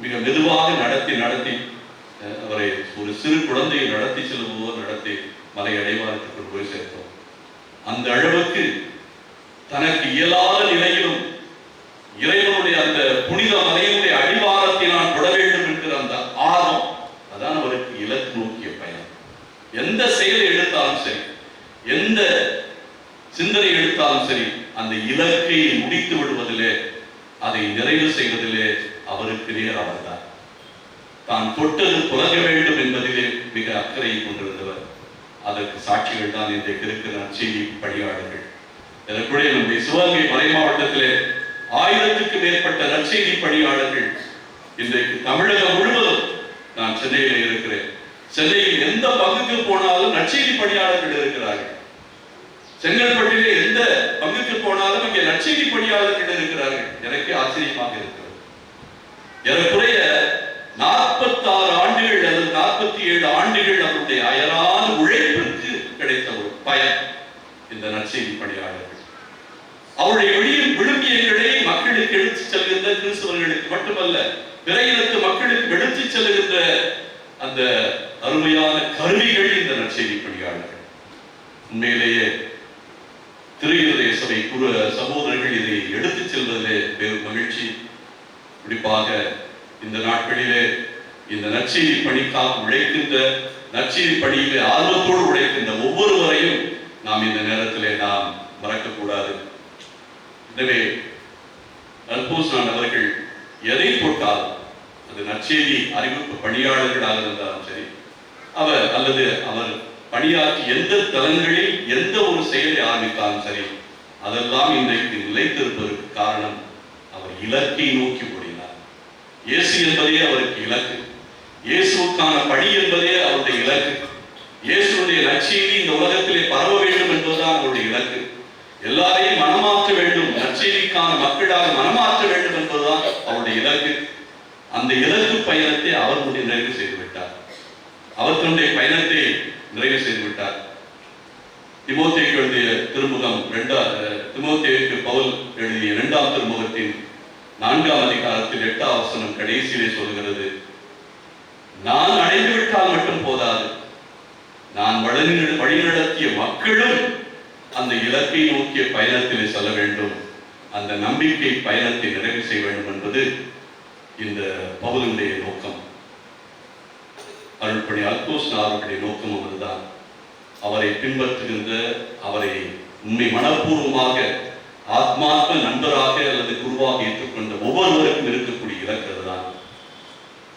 மிக மெதுவாக நடத்தி அவரை ஒரு சிறு குழந்தையை நடத்தி செல்லும்போது நடத்தி மலை அடைவாரத்துக்கு போய் சேர்த்தோம். அந்த அளவுக்கு தனக்கு இயலாத நிலையிலும் இறைவனுடைய அந்த புனித மலையினுடைய அடிவாரத்தை நான் தொட வேண்டும் என்கிற அந்த ஆர்வம், அதான் அவருக்கு இலக்கு நோக்கிய பயணம். எந்த செயலை எடுத்தாலும் சரி, எந்த சிந்தனை எடுத்தாலும் சரி, அந்த இலக்கை முடித்து விடுவதிலே, அதை நிறைவு செய்வதிலே அவருக்கு நேர் அவர்தான். தான் தொட்டது புலக வேண்டும் என்பதிலே மிக அக்கறை கொண்டிருந்தவர். அதற்கு சாட்சிகள் தான் இன்றைக்கு இருக்கிற நற்செய்தி பணியாளர்கள். இதற்குடைய நம்முடைய சிவகங்கை மலை மாவட்டத்திலே 1000க்கு மேற்பட்ட நற்செய்தி பணியாளர்கள் இன்றைக்கு தமிழகம் முழுவதும், நான் சென்னையில் இருக்கிறேன், சென்னையில் எந்த பங்குக்கு போனாலும் நற்செய்தி பணியாளர்கள் இருக்கிறார்கள். செங்கல்பட்டிலே எந்த பங்குக்கு போனாலும் இங்கே நற்செய்தி பணியாளர்கள் இருக்கிறார்கள். எனக்கு ஆச்சரியமாக இருக்கிறது. ஏறக்குறைய 46 ஆண்டுகள் அல்லது 47 ஆண்டுகள் அவருடைய அயரான உழைப்பிற்கு கிடைத்த ஒரு பயன் இந்த நற்செய்தி பணியாளர்கள். அவருடைய விழுமியங்களை மக்களுக்கு எடுத்துச் செல்கின்ற கிறிஸ்தவர்களுக்கு மட்டுமல்ல, பிற இனத்து மக்களுக்கு எடுத்துச் செல்கின்ற அந்த அருமையான கருவிகள் இந்த நற்செய்தி பணியாளர்கள். உண்மையிலேயே திருஇருதய சபை சகோதரர்கள் இதை எடுத்துச் செல்வதிலே பெரும் மகிழ்ச்சி. குறிப்பாக இந்த நாட்களிலே இந்த நற்செய்தி பணிக்காக உழைக்கின்ற, நற்செய்தி பணியிலே ஆர்வத்தோடு உழைக்கின்ற ஒவ்வொருவரையும் நாம் இந்த நேரத்திலே நாம் மறக்கக்கூடாது. எனவே அல்போன்சான் அவர்கள் எதை போட்டால் அது நற்செய்தி அறிவிப்பு பணியாளர்களாக இருந்தாலும் சரி, அவர் பணியாற்றி எந்த தளங்களில் எந்த ஒரு செயலை ஆரம்பித்தாலும் சரி, அதெல்லாம் இன்றைக்கு நிலைத்திருப்பதற்கு காரணம் அவர் இலக்கை நோக்கி ஓடினார். இயேசு என்பதே அவருக்கு இலக்கு. இயேசுக்கான பணி என்பதே அவருடைய இலக்கு. இயேசுடைய நற்செய்தி இந்த உலகத்திலே பரவ வேண்டும் என்பதுதான் அவருடைய இலக்கு. எல்லாரையும் மனமாற்ற வேண்டும், நற்செய்திக்கான மக்களாக மனமாற்ற வேண்டும் என்பதுதான் அவருடைய இலக்கு. அந்த இலக்கு பயணத்தை அவர் நிறைவு செய்துவிட்டார். அவர் தன்னுடைய பயணத்தை நிறைவு செய்துவிட்டார். திமோத்தேயுக்கு எழுதிய திருமுகம் திமோத்தேயுக்கு பவுல் எழுதிய 2ஆம் திருமுகத்தின் 4ஆம் அதிகாரத்தில் 8ஆம் வசனம் கடைசியிலே சொல்கிறது, நான் அடைந்து விட்டால் மட்டும் போதாது, நான் வழிநடத்திய மக்களும் அந்த இலக்கை நோக்கிய பயணத்திலே செல்ல வேண்டும், அந்த நம்பிக்கை பயணத்தை நிறைவு செய்ய வேண்டும் என்பது இந்த பவுலுடைய நோக்கம். அருள்பணி அல்போன்சான் அவர்களுடைய நோக்கம் அவர்தான். அவரை பின்பற்றுகின்ற, அவரை உண்மை மனப்பூர்வமாக ஆத்மார்த்த நண்பராக அல்லது குருவாக ஏற்றுக்கொண்ட ஒவ்வொருவருக்கும் இருக்கக்கூடிய இலக்கு தான்.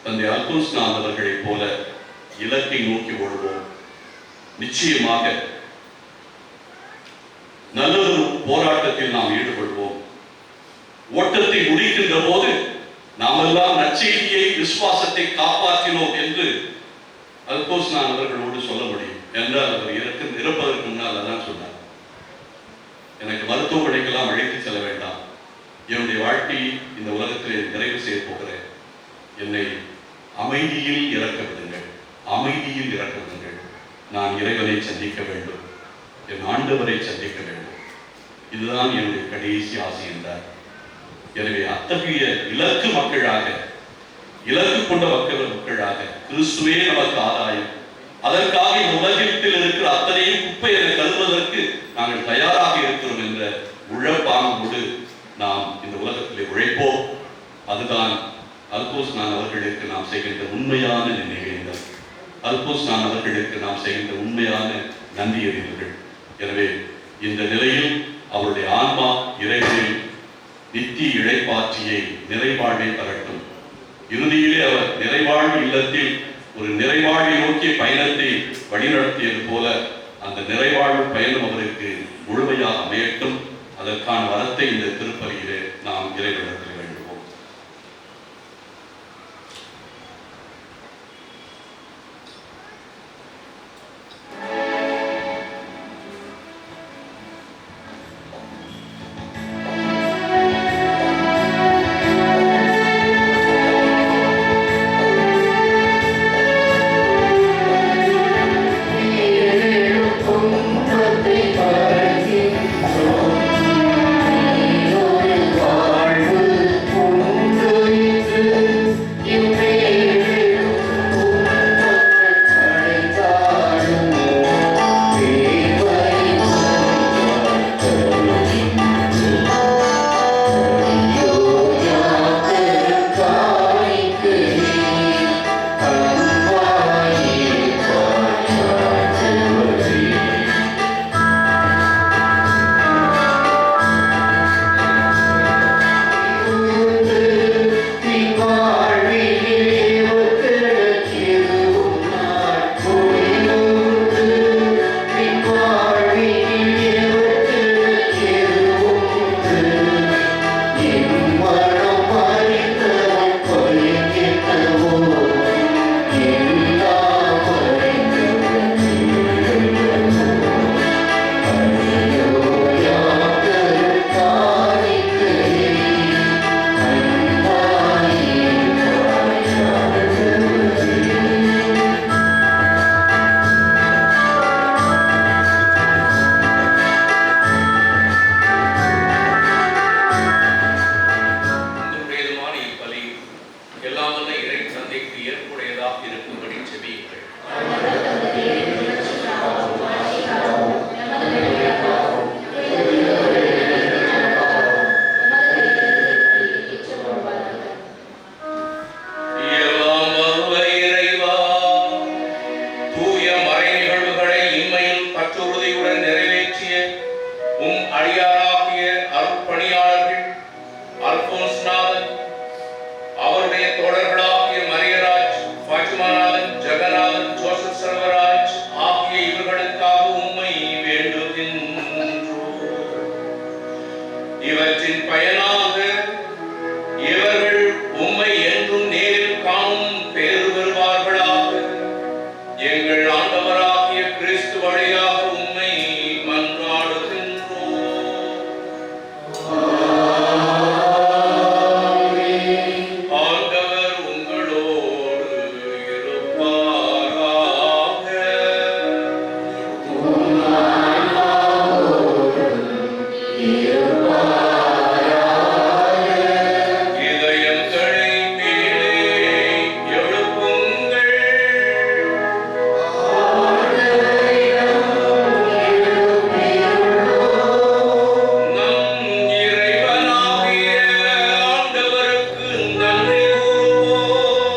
தந்தை அல்போன்சான் அவர்களைப் போல இலக்கை நோக்கி ஓடுவோம். நிச்சயமாக நல்லொரு போராட்டத்தில் நாம் ஈடுபடுவோம். ஓட்டத்தை முடிக்கின்ற போது நாமெல்லாம் நற்செய்தியை, விசுவாசத்தை காப்பாற்றினோம் என்று அல்போன்சான் அவர்களோடு சொல்ல முடியும் என்றால் அவர் இறப்பதற்கு முன்னால் அதான் சொன்னார், எனக்கு மருத்துவமனைக்கெல்லாம் அழைத்து செல்ல வேண்டாம், என்னுடைய வாழ்க்கையை இந்த உலகத்திலே நிறைவு செய்ய போகிறேன், என்னை அமைதியில் இறக்க விடுங்கள், அமைதியில் இறக்க விடுங்கள், நான் இறைவனை சந்திக்க வேண்டும், என் ஆண்டவரை சந்திக்க வேண்டும், இதுதான் என்னுடைய கடைசி ஆசை என்றார். எனவே அத்தகைய இலக்கு மக்களாக, இலக்கு கொண்ட மக்களாக கிறிஸ்துவே நமக்கு ஆதாயம், அதற்காக இந்த உலகத்தில் இருக்கிற அத்தனையும் குப்பை என கருதுவதற்கு நாங்கள் தயாராக இருக்கிறோம் என்ற உழைப்பாங்கோடு நாம் இந்த உலகத்திலே உழைப்போம். அதுதான் அல்போன்சான் அவர்களுக்கு நாம் செய்கின்ற உண்மையான நினைவேந்தல், அல்போன்சான் அவர்களுக்கு நாம் செய்கின்ற உண்மையான நன்றியறிவுகள். எனவே இந்த நிலையில் அவருடைய ஆன்மா இறைவனில் நித்திய இழைப்பாற்றியை நிறைவாழ்வை தரட்டும். இறுதியிலே அவர் நிறைவாழ்வு இல்லத்தில் ஒரு நிறைவாழ்வை நோக்கிய பயணத்தை வழிநடத்தியது போல அந்த நிறைவாழ்வு பயணம் அவருக்கு முழுமையாக அமையட்டும். அதற்கான வரத்தை இந்த திருப்பலியிலே நாம் இறைவனிடத்தில் வேண்டுவோம். துன்பத்தை பறக்கின்றோம், நீ ஒரு இதன் பயனாக இவர்கள் உம்மை என்றும் நேரில் காணும் பேறு பெறுவார்களாக. எங்கள் ஆண்டவராகிய கிறிஸ்து வழியாக உம்மை மன்றாடுகின்றோம். ஆண்டவர் உங்களோடு இருப்பாராக. இதயங்களை மேலே எழுப்புங்கள். நம் இறைவனாகிய ஆண்டவருக்கு நன்றி கூறுவோம்.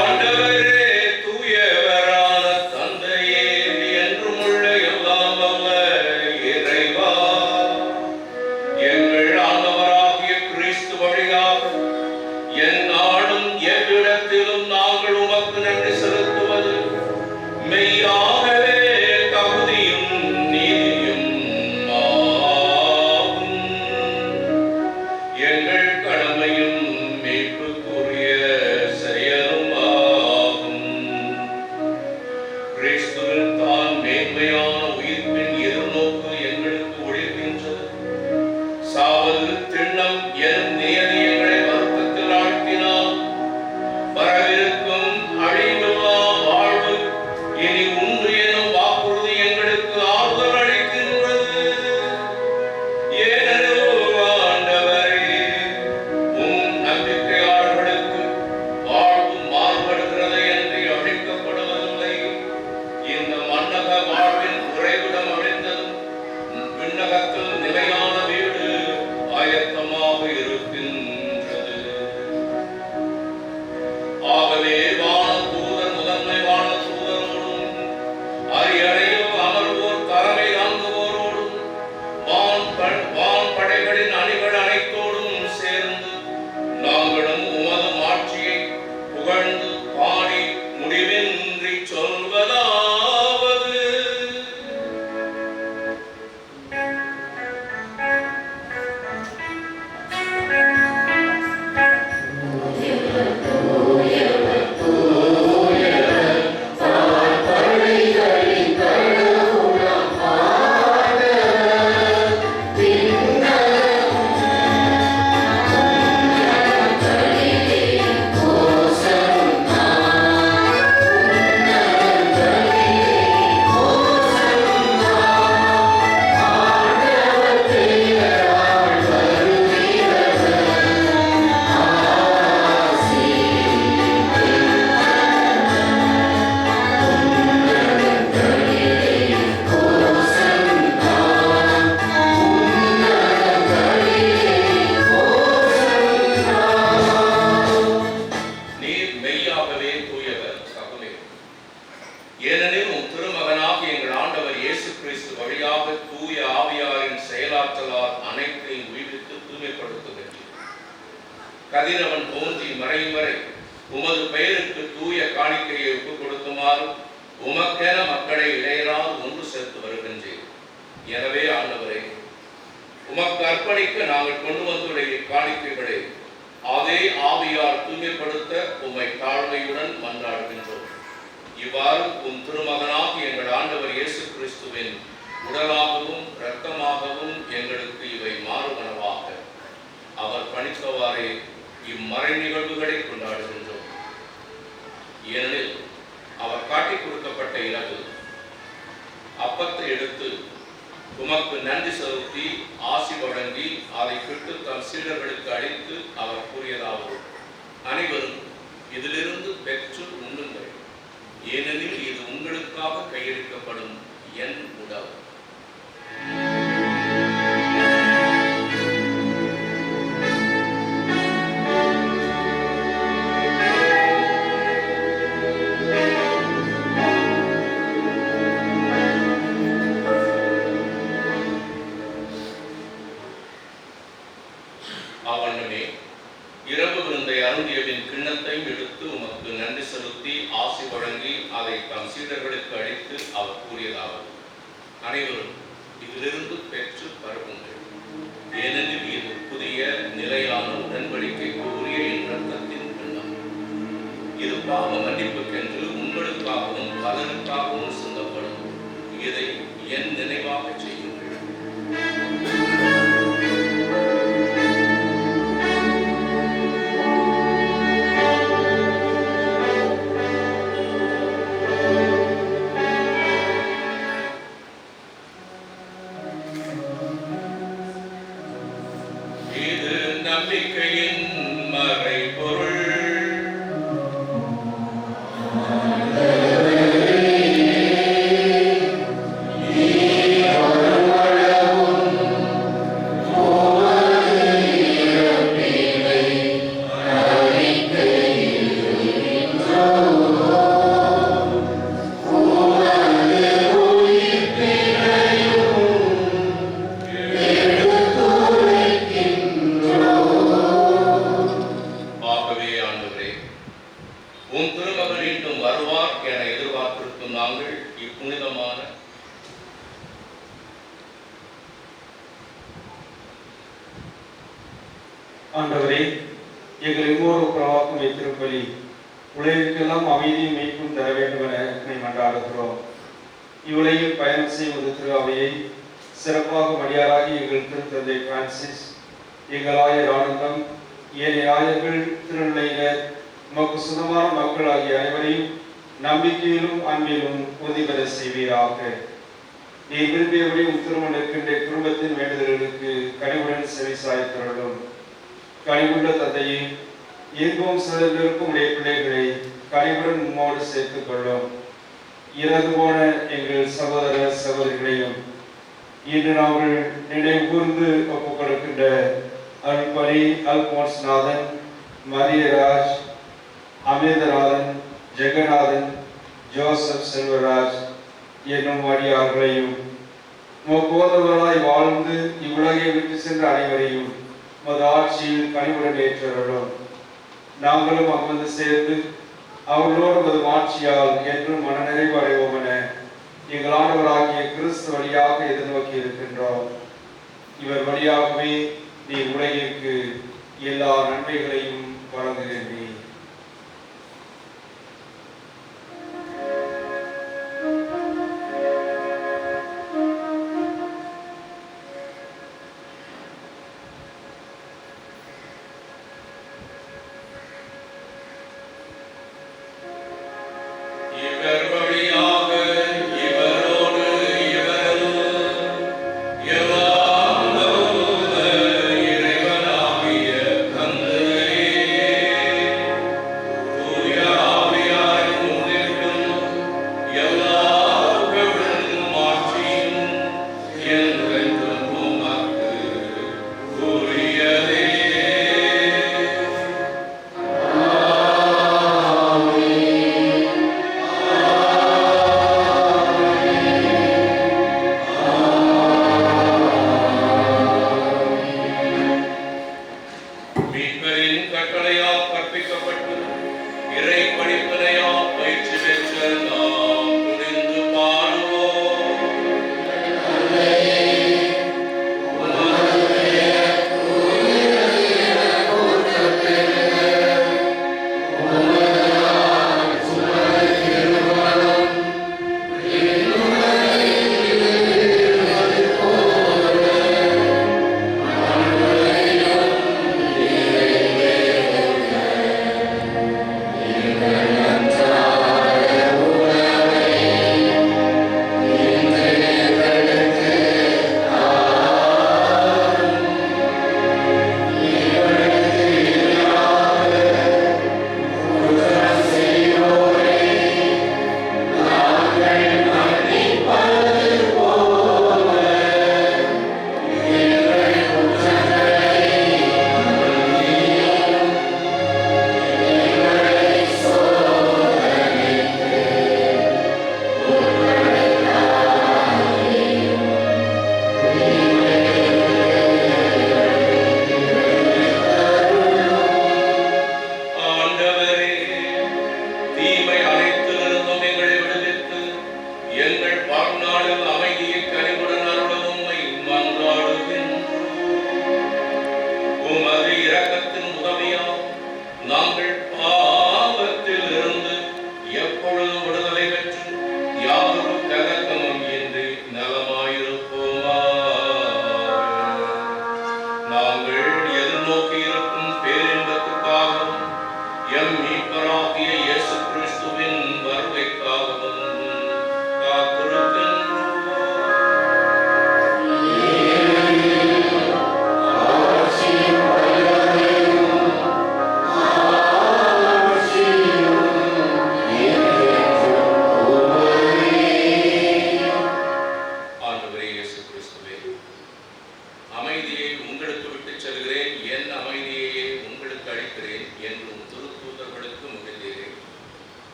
ஆண்டவரே, தூயவரான தந்தையே, என்றும் உள்ள எல்லாம் வல்ல இறைவா, எங்கள் ஆண்டவராகிய கிறிஸ்து வழியாக எந்நாளும் எவ்விடத்திலும் நாங்கள் உமக்கு நன்றி செலுத்துவது மெய்யாகவே தகுதியும் நீதியும் ஆகும். எங்கள் கடமையும் மீட்புக்குரிய செயலும் ஆகும். கிறிஸ்துவின் தான் மேன்மையான உயிர்ப்பின் எதிர்நோக்கு எங்களுக்கு ஒளிர்கின்றது. சாவது திண்ணம் எனும் நியதி எங்களை வருத்தத்தில் ஆழ்த்தினால் வரவிருக்கும் அழிவில்லா வாழ்வு இனி உண்டு எனும் வாக்குறுதி எங்களுக்கு ஆறுதல் அளிக்கின்றது. ஏனெனில் ஆண்டவரே, உம் நம்பிக்கையாளர்களுக்கு வாழ்வு மாறுபடுகிறது என்று அழிக்கப்படுவதில்லை. இந்த மன்னக வாழ்வின் உறைவிடம் அடைந்ததும் விண்ணகத்தில் நிலையான வீடு ஆயத்தமாக இருக்கின்றது. ஆகவே வானதூதர் முதன்மை வானதூதரோடும் அரியணையில் அமர்வோர் தலைமை தாங்குவோரோடும் வான் படைகளின் அணிகள் அனைத்தோடும் சேர்ந்து நாங்களும் உமது ஆட்சியை புகழ்ந்து பாடி முடிவின்றி சொல்வதாவது. நீர் மெய்யாகவே தூயவர் தகுமே. ஏனெனில் உம் திருமகனாகிய எங்கள் ஆண்டவர் இயேசு கிறிஸ்து வழியாக தூய ஆவியாரின் செயலாற்றலால் அனைத்தையும் உயிர்த்து தூய்மைப்படுத்துகின்றீர். கதிரவன் தோன்றி மறையும் வரை உமது பெயருக்கு தூய காணிக்கையை ஒப்புக் கொடுக்குமாறு உமக்கென மக்களை இடையரால் ஒன்று சேர்த்து வருகின்றேன். எனவே ஆண்டவரே, உமக்கு அர்ப்பணிக்க நாங்கள் கொண்டு வந்துள்ள காணிக்கைகளை அதே ஆவியார் தூய்மைப்படுத்த உம்மை தாழ்மையுடன் மன்றாடுகின்றோம். இவ்வாறு உம் திருமகனாகி எங்கள் ஆண்டவர் இயேசு கிறிஸ்துவின் உடலாகவும் இரத்தமாகவும் எங்களுக்கு இவை மாறுவனவாக அவர் பணித்தவாறே இம்மறை நிகழ்வுகளை கொண்டாடுகின்றோம். ஏனெனில் அவர் காட்டிக் கொடுக்கப்பட்ட இரவு அப்பத்தை எடுத்து உமக்கு நன்றி செலுத்தி ஆசி வழங்கி அதை பிட்டு தம் சீடர்களுக்கு அளித்து அவர் கூறியதாவது: அனைவரும் இதிலிருந்து பெற்று உண்ணுங்கள், ஏனெனில் இது உங்களுக்காக கையளிக்கப்படும் என் உடல். அவனுமே இரவு விருந்தை அருந்தியவின் கிண்ணத்தையும் எடுத்து உமக்கு நன்றி செலுத்தி ஆசி வழங்கி அதை தம் சீடர்களுக்கு அளித்து அவர் கூறியதாவது: அனைவரும் இதிலிருந்து பெற்று பருகுங்கள். ஏனெனில் இது புதிய நிலையான உடன்படிக்கைக்கு உரிய என் ரத்தத்தின் கிண்ணம். இது பாவ மன்னிப்புக்கென்று உங்களுக்காகவும் பலருக்காகவும் சிந்தப்படும். இதை என் நினைவாக செய்யுங்கள். இது நம்பிக்கையின் மறைபொருள். ஆகவே ஆண்டவரே, உம் திருமகன் மீண்டும் வருவார் என எதிர்பார்த்திருக்கும் நாங்கள் இப்புனிதமான ஆண்டவரே, எங்கள் எங்கோரு பிரவாக்கும் வைத்திருப்பலி உலகிற்கெல்லாம் அமைதியும் மீட்பும் தர வேண்டும் என என்னை மன்றாடுகிறோம். இவ்வுலகில் பயணம் செய்வது திரு அவையை சிறப்பாக மடியாராகி எங்கள் திருத்தந்தை பிரான்சிஸ், எங்கள் ஆயர் ஆனந்தம், ஏனைய ஆயர்கள், திருநிலையினர், உமக்கு சுதமான மக்கள் ஆகிய அனைவரையும் நம்பிக்கையிலும் அன்பிலும் உறுதி பெற செய்வீராக. நீ விரும்பியபடி உன் திருமணம் இருக்கின்ற குடும்பத்தின் வேண்டுதல்களுக்கு கனிவுடன் செவி சாய்த்தருளும். கனிவுள்ள தந்தையை எங்கும் சிலருக்கும் உடைய பிள்ளைகளை கனிவுடன் உம்மோடு சேர்த்துக் கொள்ளும். இறந்து போன எங்கள் சகோதர சகோதரிகளையும் இன்று நாங்கள் நினைவு கூர்ந்து ஒப்புக் கொடுக்கின்ற அல்பரி அல்போன்ஸ்நாதன், மரியராஜ், அமிர்தநாதன், ஜெகநாதன், ஜோசப் செல்வராஜ் என்னும் அடியார்களையும் போதவர்களாய் வாழ்ந்து இவ்வுலகை விட்டு சென்ற அனைவரையும் உமது ஆட்சியில் கனிவுடன் ஏற்றருளும். நாங்களும் அமர்ந்து சேர்ந்து அவர்களோடு உமது ஆட்சியால் என்றும் மனநிறைவு அடைவோம் என எங்கள் ஆண்டவராகிய கிறிஸ்து வழியாக எதிர்நோக்கி இருக்கின்றோம். இவர் வழியாகவே நீ உலகிற்கு எல்லா நன்மைகளையும் வழங்குகின்றீர். இவர் வழியாக இவரோடு இவரில் எல்லாம் இறைவனாகிய தந்தையே,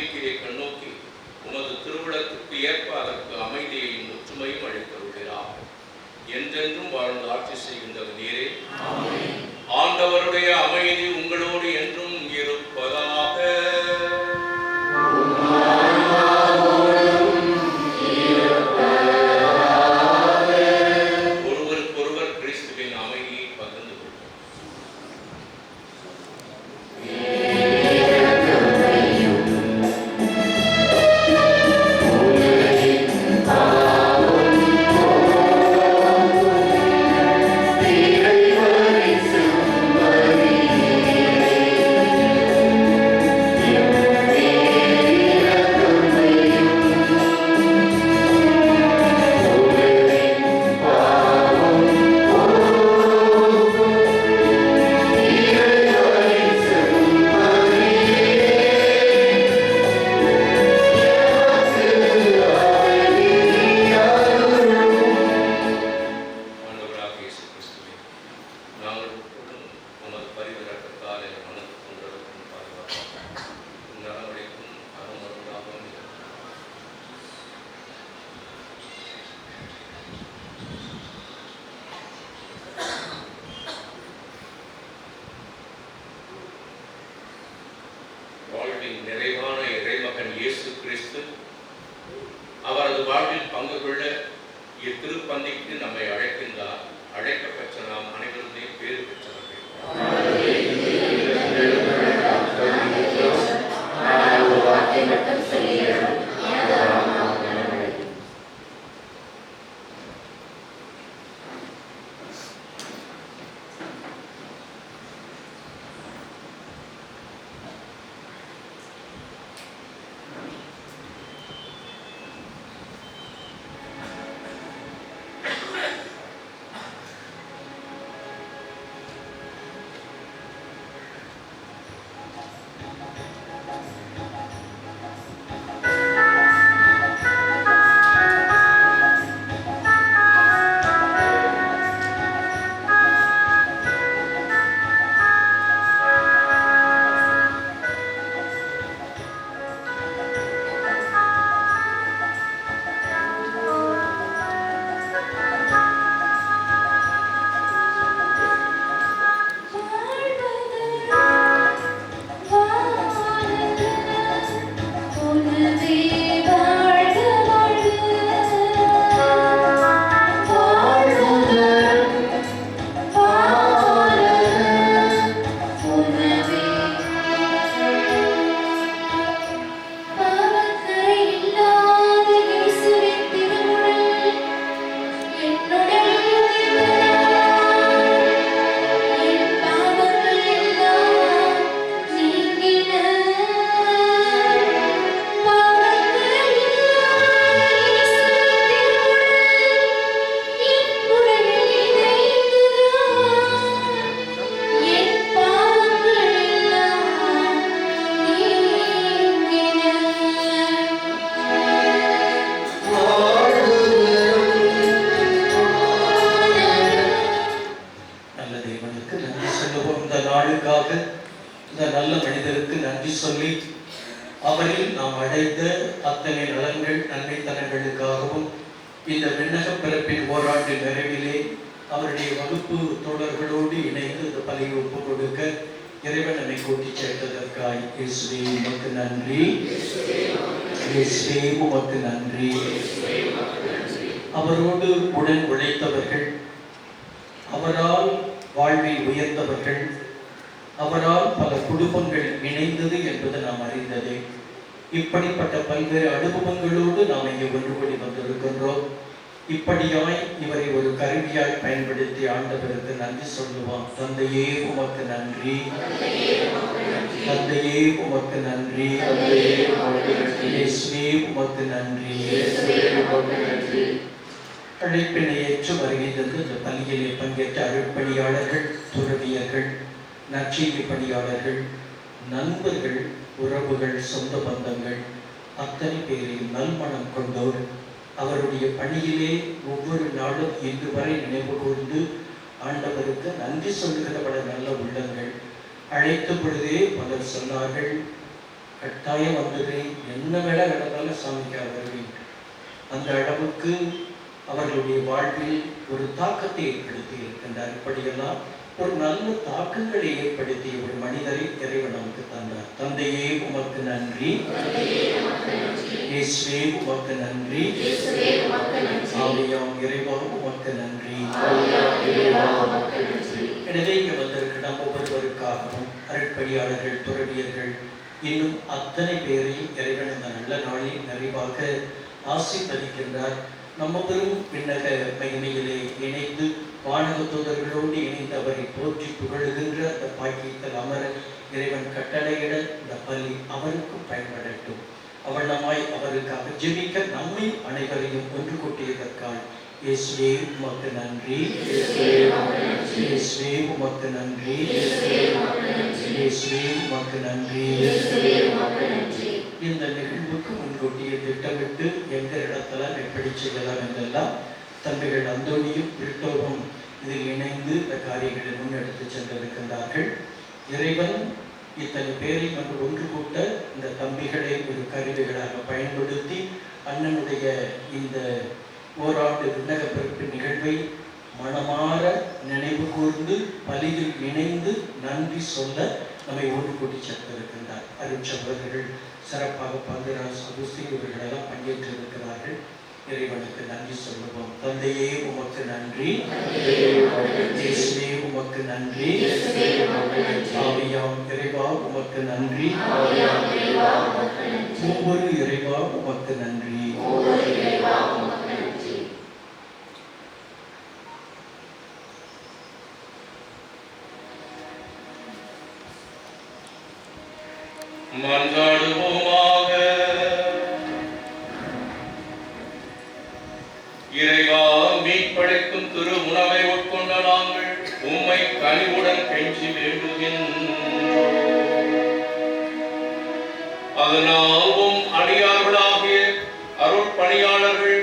நம்பிக்கையை கண்ணோக்கி உமது திருவிழத்துக்கு ஏற்ப அதற்கு அமைதியையும் ஒற்றுமையும் அளித்தருள்கிறார். என்றென்றும் வாழ்ந்து ஆட்சி செய்கின்றது நீரே. ஆண்டவருடைய அமைதி உங்களோடு என்றும் இருப்பதாக. ஒருவருக்கொருவர் கிறிஸ்துவின் அமைதியை பகிர்ந்து கொள்வோம். வாழ்வின் நிறைவான இறைமகன் இயேசு கிறிஸ்து அவரது வாழ்வில் பங்கு கொள்ள இத்திருப்பந்திக்கு நம்மை அழைக்கின்றார். அழைக்கப்பட்ட நாம் அனைவருமே பேறு பெற்றவர்கள். இந்த நல்ல மனிதருக்கு நன்றி சொல்லி அவரில் நாம் அடைந்த அத்தனை நலன்கள் நன்மைத்தனங்களுக்காகவும் இந்த விண்ணக பிறப்பின் ஓராண்டு நிறைவிலே அவருடைய வகுப்பு தோழர்களோடு இணைந்து இந்த பலியை ஒப்புக் கொடுக்க இறைவன் நம்மை கூட்டி சேர்த்ததற்காய் இயேசுவே உமக்கு நன்றி. இயேசுவே உமக்கு நன்றி. அவரோடு உடன் உழைத்தவர்கள், அவரால் வாழ்வில் உயர்ந்தவர்கள், அவரால் பல குடும்பங்கள் இணைந்தது என்பது நாம் அறிந்ததே. இப்படிப்பட்ட பல்வேறு அனுபவங்களோடு நாம் இங்கே ஒன்றுபடி வந்திருக்கின்றோம். இப்படியாய் இவரை ஒரு கருவியாய் பயன்படுத்தி ஆண்டவருக்கு நன்றி சொல்லுவோம். தந்தையே உமக்கு நன்றி, தந்தையே உமக்கு நன்றி, இயேசுவே உமக்கு நன்றி. அழைப்பினை ஏற்று வருகை தந்து இந்த பள்ளியிலே பங்கேற்ற அருட்பணியாளர்கள், துறவியர்கள், நற்செய்தி பணியாளர்கள், நண்பர்கள், உறவுகள், சொந்த பந்தங்கள் அத்தனை பேரையும் நல்மனம் கொண்டோர் அவருடைய பணியிலே ஒவ்வொரு நாளும் இன்று வரை நினைவு கூர்ந்து ஆண்டவருக்கு நன்றி சொல்லுகிற பல நல்ல உள்ளங்கள். அழைத்த பொழுதே பலர் சொன்னார்கள், கட்டாயம் வந்துடுறேன், என்ன வேலை நடந்தாலும் சாமிக்காக வருவேன். அந்த அளவுக்கு அவர்களுடைய வாழ்வில் ஒரு தாக்கத்தை ஏற்படுத்தி இருக்கின்றார். இப்படியெல்லாம் ஒரு நல்ல தாக்கங்களை ஏற்படுத்திய ஒரு மனிதரை இறைவன் நமக்கு தந்தார். தந்தையே உமக்கு நன்றி, இயேசுவே உமக்கு நன்றி, ஆவியாம் இறைவா உமக்கு நன்றி. எனவே இங்கே வந்திருக்கிற நம் ஒவ்வொருவருக்காகவும் அருட்பணியாளர்கள், துறவியர்கள், இன்னும் அத்தனை பேரையும் இறைவன் இந்த நல்ல நாளில் நிறைவாக ஆசீர்வதிக்கின்றார். நம்ம பெரும் விண்ணக மகிமையிலே இணைந்து வானக தூதர்களோடு இணைந்து அவரை போற்றி புகழுகின்ற அந்த பாக்கியத்தில் அமர இறைவன் கட்டளையிட இந்த பலி அவருக்கும் பயன்படட்டும். அவளமாய் அவருக்காக ஜெபிக்க நம்மை அனைவரையும் ஒன்று கூட்டியதற்காக இயேசுவே உமக்கு நன்றி, இயேசுவே உமக்கு நன்றி, இயேசுவே உமக்கு நன்றி. இந்த நிகழ்வுக்கு முன்கூட்டிய திட்டமிட்டு எந்த இடத்துல எப்படி செய்யலாம் என்றெல்லாம் தம்பிகள் அந்தோனியும் பிரிட்டோவும் இதில் இணைந்து இந்த காரியங்களை முன்னெடுத்து சென்றிருக்கின்றார்கள். இறைவன் இத்தனை பேரை ஒன்று கூட்ட இந்த தம்பிகளை ஒரு கருவிகளாக பயன்படுத்தி அண்ணனுடைய இந்த ஓராண்டு விண்ணக பிறப்பு நிகழ்வை மனமாற நினைவு கூர்ந்து பலியில் இணைந்து நன்றி சொல்ல நம்மை ஒன்று கூட்டி சென்றிருக்கின்றார். அருட்சகோதரர்கள் சிறப்பாக பங்குராஜ் அகுஸ்தீன் இவர்களெல்லாம் பங்கேற்றிருக்கிறார்கள். இறைவனுக்கு நன்றி சொல்லுவோம். தந்தையே உமக்கு நன்றி, இயேசுவே உமக்கு நன்றி, ஆவியாம் இறைவா உமக்கு நன்றி, ஒவ்வொரு இறைவா உமக்கு நன்றி. மன்றாடுவோமாக. இறைவா, மீட்பளிக்கும் திரு உணவை உட்கொண்ட நாங்கள் உம்மை கனிவுடன் கெஞ்சி வேண்டுகின்றோம். அதனால் உம் அடியார்களாகிய அருட்பணியாளர்கள்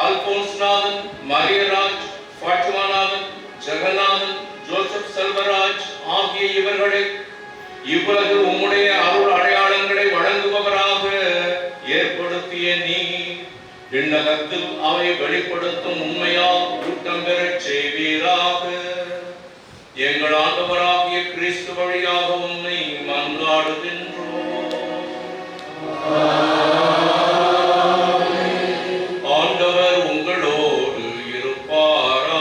அல்போன்ஸ்நாதன், மரியராஜ், பாட்மாநாதன், ஜெகநாதன், ஜோசப் செல்வராஜ் ஆகிய இவர்களை இவ்வளவு உம்முடைய அருள் அடையாளங்களை வழங்குபவராக ஏற்படுத்திய நீ விண்ணகத்தில் அவை வெளிப்படுத்தும் உண்மையால் ஊட்டம் பெறச் செய்வீராக. எங்கள் ஆண்டவராகிய கிறிஸ்து வழியாக உம்மை மன்றாடுகின்றோம். ஆண்டவர் உங்களோடு இருப்பாராக.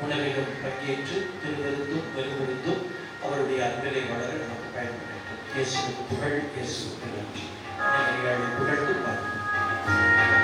உணவிலும் பங்கேற்று திருவிருந்தும் வெறுவிருந்தும் அவருடைய அன்பிலை வளர நமக்கு பயன்படுத்தும். இயேசுவுக்கு புகழ், இயேசுவுக்கு நன்றி. புகழ்ந்து பார்க்கிறோம்.